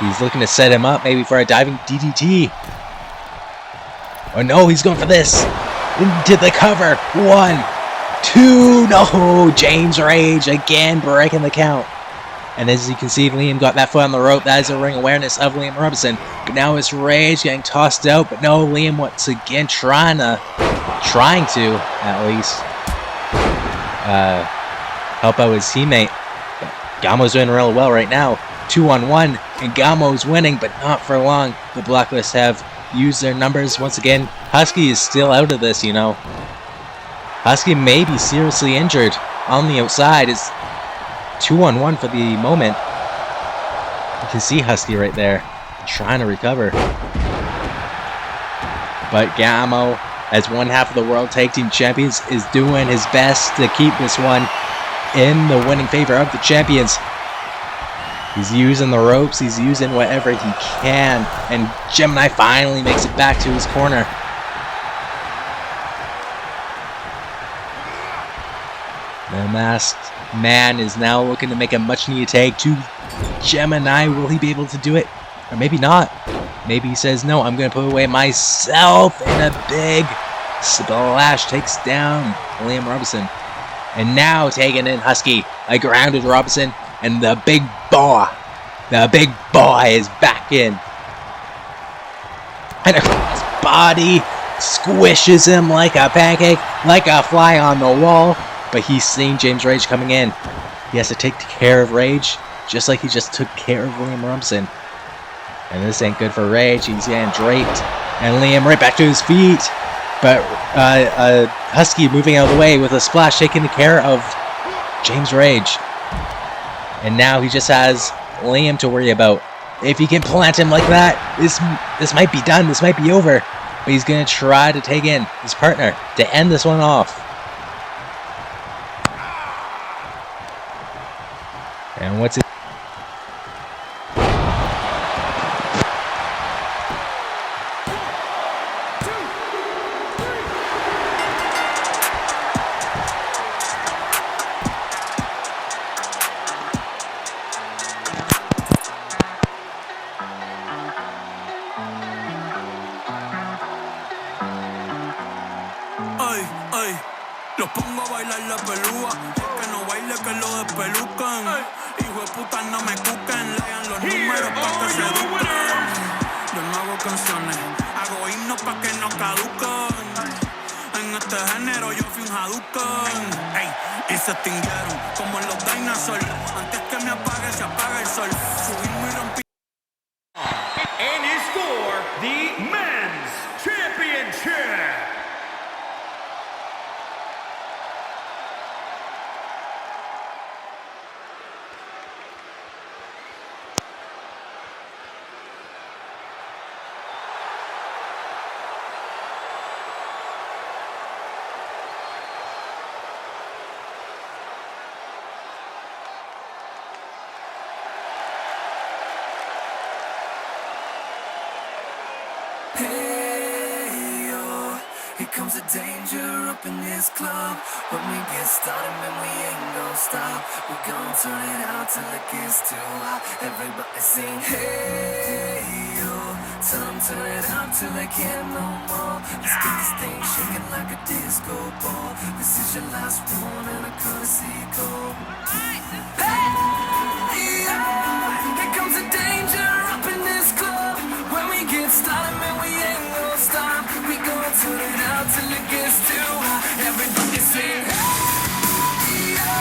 He's looking to set him up, maybe for a diving DDT. Oh no, he's going for this. Into the cover. 1, 2, no! James Rage again breaking the count. And as you can see, Liam got that foot on the rope. That is a ring awareness of Liam Robinson. But now it's Rage getting tossed out. But no, Liam once again trying to, at least, help out his teammate. But Gamo's doing real well right now. 2-on-1, and Gamo's winning, but not for long. The Blacklist have used their numbers once again. Husky is still out of this, you know. Husky may be seriously injured on the outside. It's 2-on-1 for the moment. You can see Husky right there trying to recover. But Gamo, as one half of the World Tag Team Champions, is doing his best to keep this one in the winning favor of the champions. He's using the ropes, he's using whatever he can, and Gemini finally makes it back to his corner. The masked man is now looking to make a much needed tag to Gemini. Will he be able to do it? Or maybe not. Maybe he says, no, I'm going to put away myself, and a big splash takes down Liam Robinson. And now taking in Husky, a grounded Robinson, and the big boy is back in. And his body squishes him like a pancake, like a fly on the wall. But he's seeing James Rage coming in. He has to take care of Rage, just like he just took care of Liam Rumson. And this ain't good for Rage. He's getting draped. And Liam right back to his feet. But Husky moving out of the way with a splash, taking care of James Rage. And now he just has Liam to worry about. If he can plant him like that, this might be done. This might be over. But he's going to try to take in his partner to end this one off. And what's it? Ay, ay, los pongo a bailar la pelúa. Que no baile, que lo despelucan. Hijo de puta, no me cuquen. Lean los números pa' que se eduquen. Yo no hago canciones, hago himnos pa' que no caducan. En este género yo fui un Hadouken. Ey, y se extinguieron como los dinosaurs. Antes que me apague, se apaga el sol. Subirme y rompí. And his score, the men's championship. Hey, yo, here comes the danger up in this club. When we get started, man, we ain't gon' stop. We gon' turn it out till it gets too hot. Everybody sing, hey, yo. Tell them turn it out till they can't no more. Let's get this thing shaking like a disco ball. This is your last one and a courtesy call. Hey, yo, here comes the danger up in this club. When we get started, man, we ain't gon' stop. We gon' turn it out till it gets too hot. Everybody sing, hey, yo.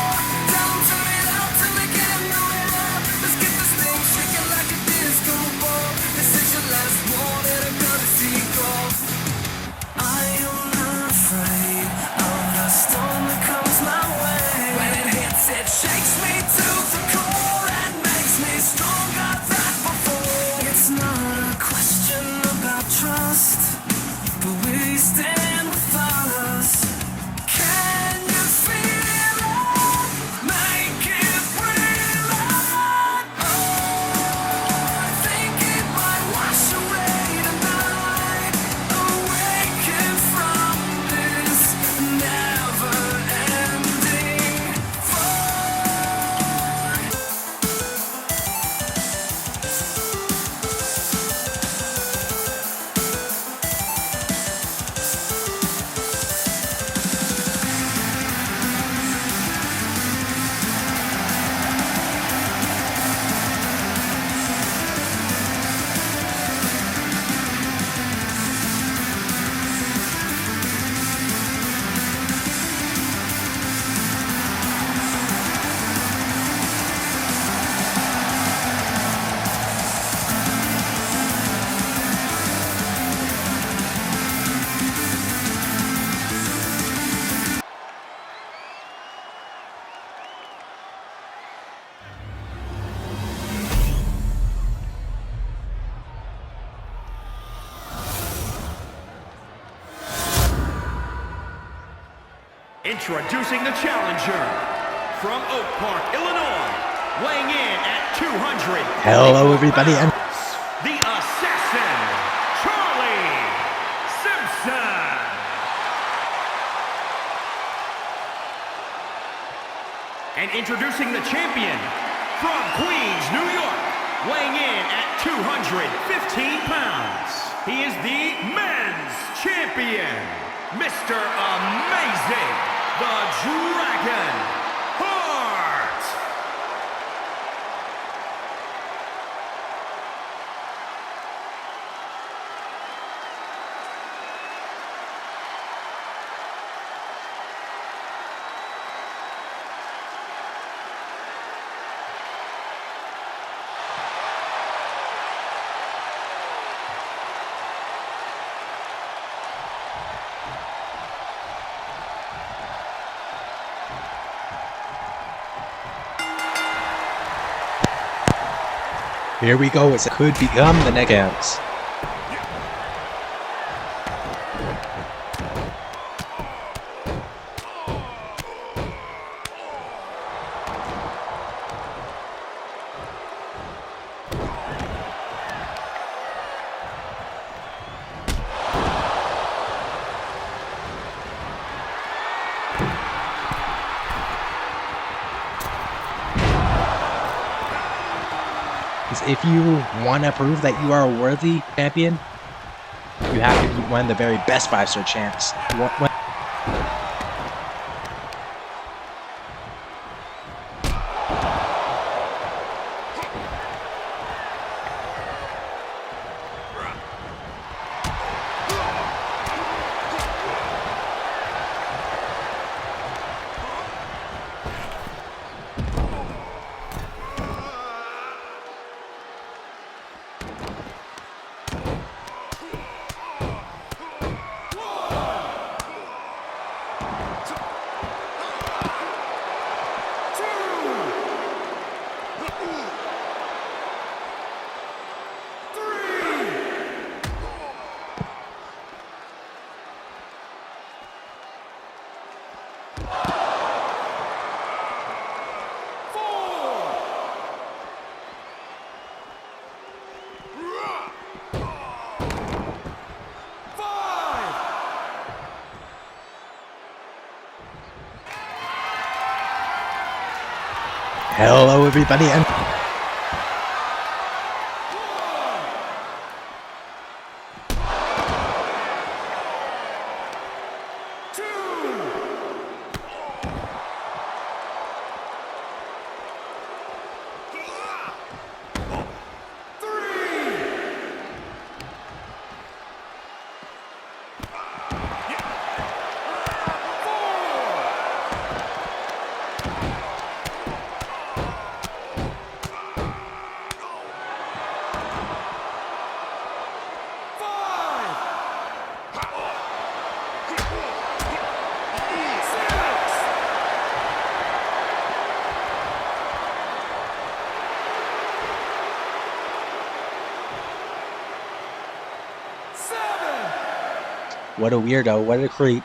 Tell them turn it out till they can't no more. Let's get this thing shaking like a disco ball. This is your last one and a courtesy call. I am not afraid of the storm that comes my way. When it hits, it shakes me to the core and makes me stronger than before. It's not a question about trust, but we stand with us. Can you feel it? Make it real. Oh, I think it might wash away tonight. Awaken from this never-ending void. Introducing the challenger from Oak Park, Illinois, weighing in at 200. Hello, everybody, and the assassin, Charlie Simpson. And introducing the champion from Queens, New York, weighing in at 215 pounds. He is the men's champion, Mr. Amazing, the Dragon Heart. Here we go. It could become the next chance. If you want to prove that you are a worthy champion, you have to be one of the very best 5-star champs. Hello, everybody, and what a weirdo, what a creep.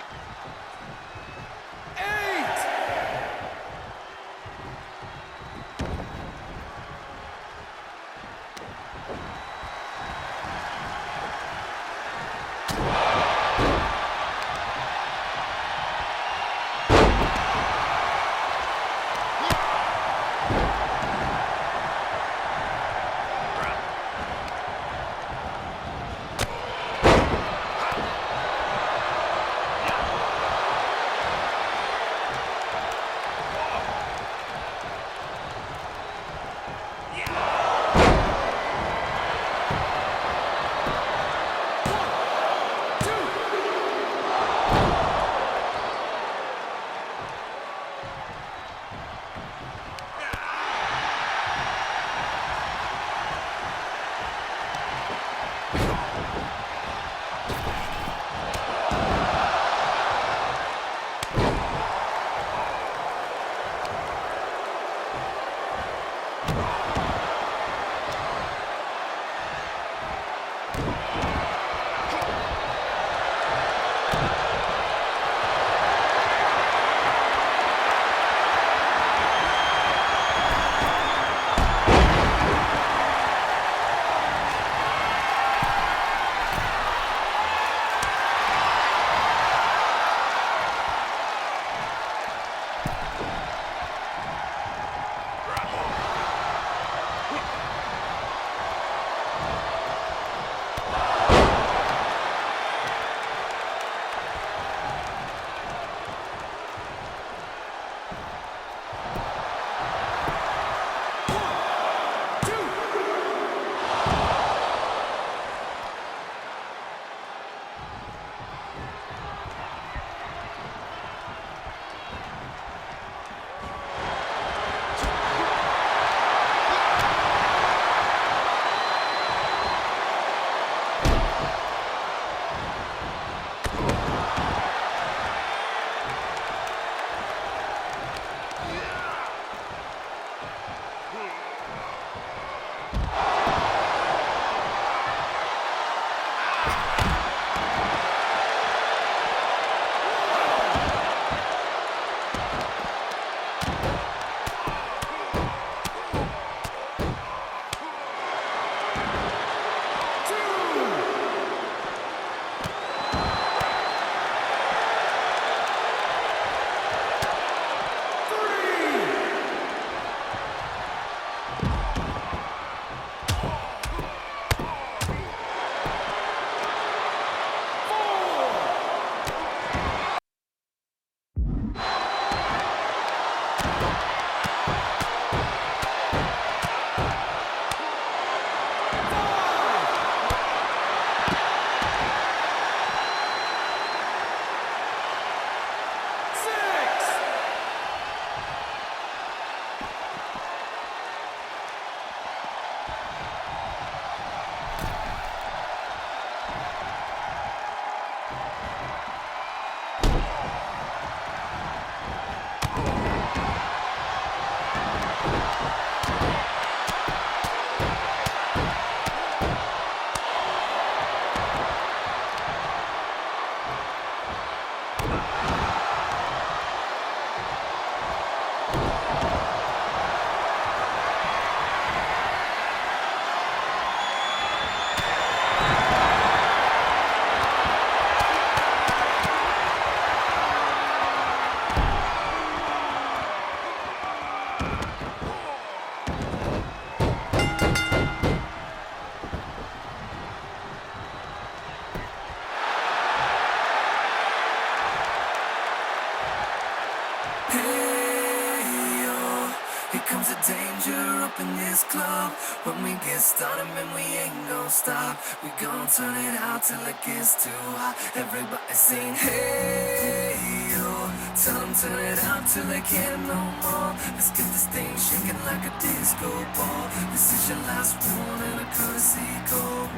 comes a danger up in this club. When we get started, man, we ain't gon' stop. We gon' turn it out till it gets too hot. Everybody sing, hey, yo. Tell them turn it out till they can't no more. Let's get this thing shaking like a disco ball. This is your last one and a courtesy call.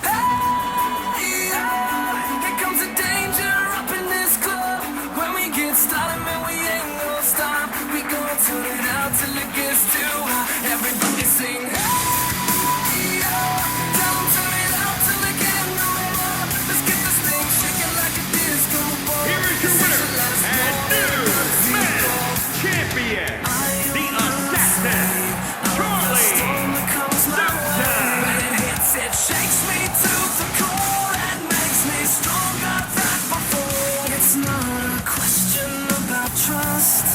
Hey, yo. Here comes the danger up in this club. When we get started, man, we ain't gon' stop. We gon' turn it out till it gets too hot. Everybody sing, hey, yo. Tell them turn it out till they can't no more. Let's get this thing shaking like a disco ball. Here is your winner and new men's champion, the assassin, Charlie Dutton. When it hits, it shakes me to the core and makes me stronger than before. It's not a question about trust.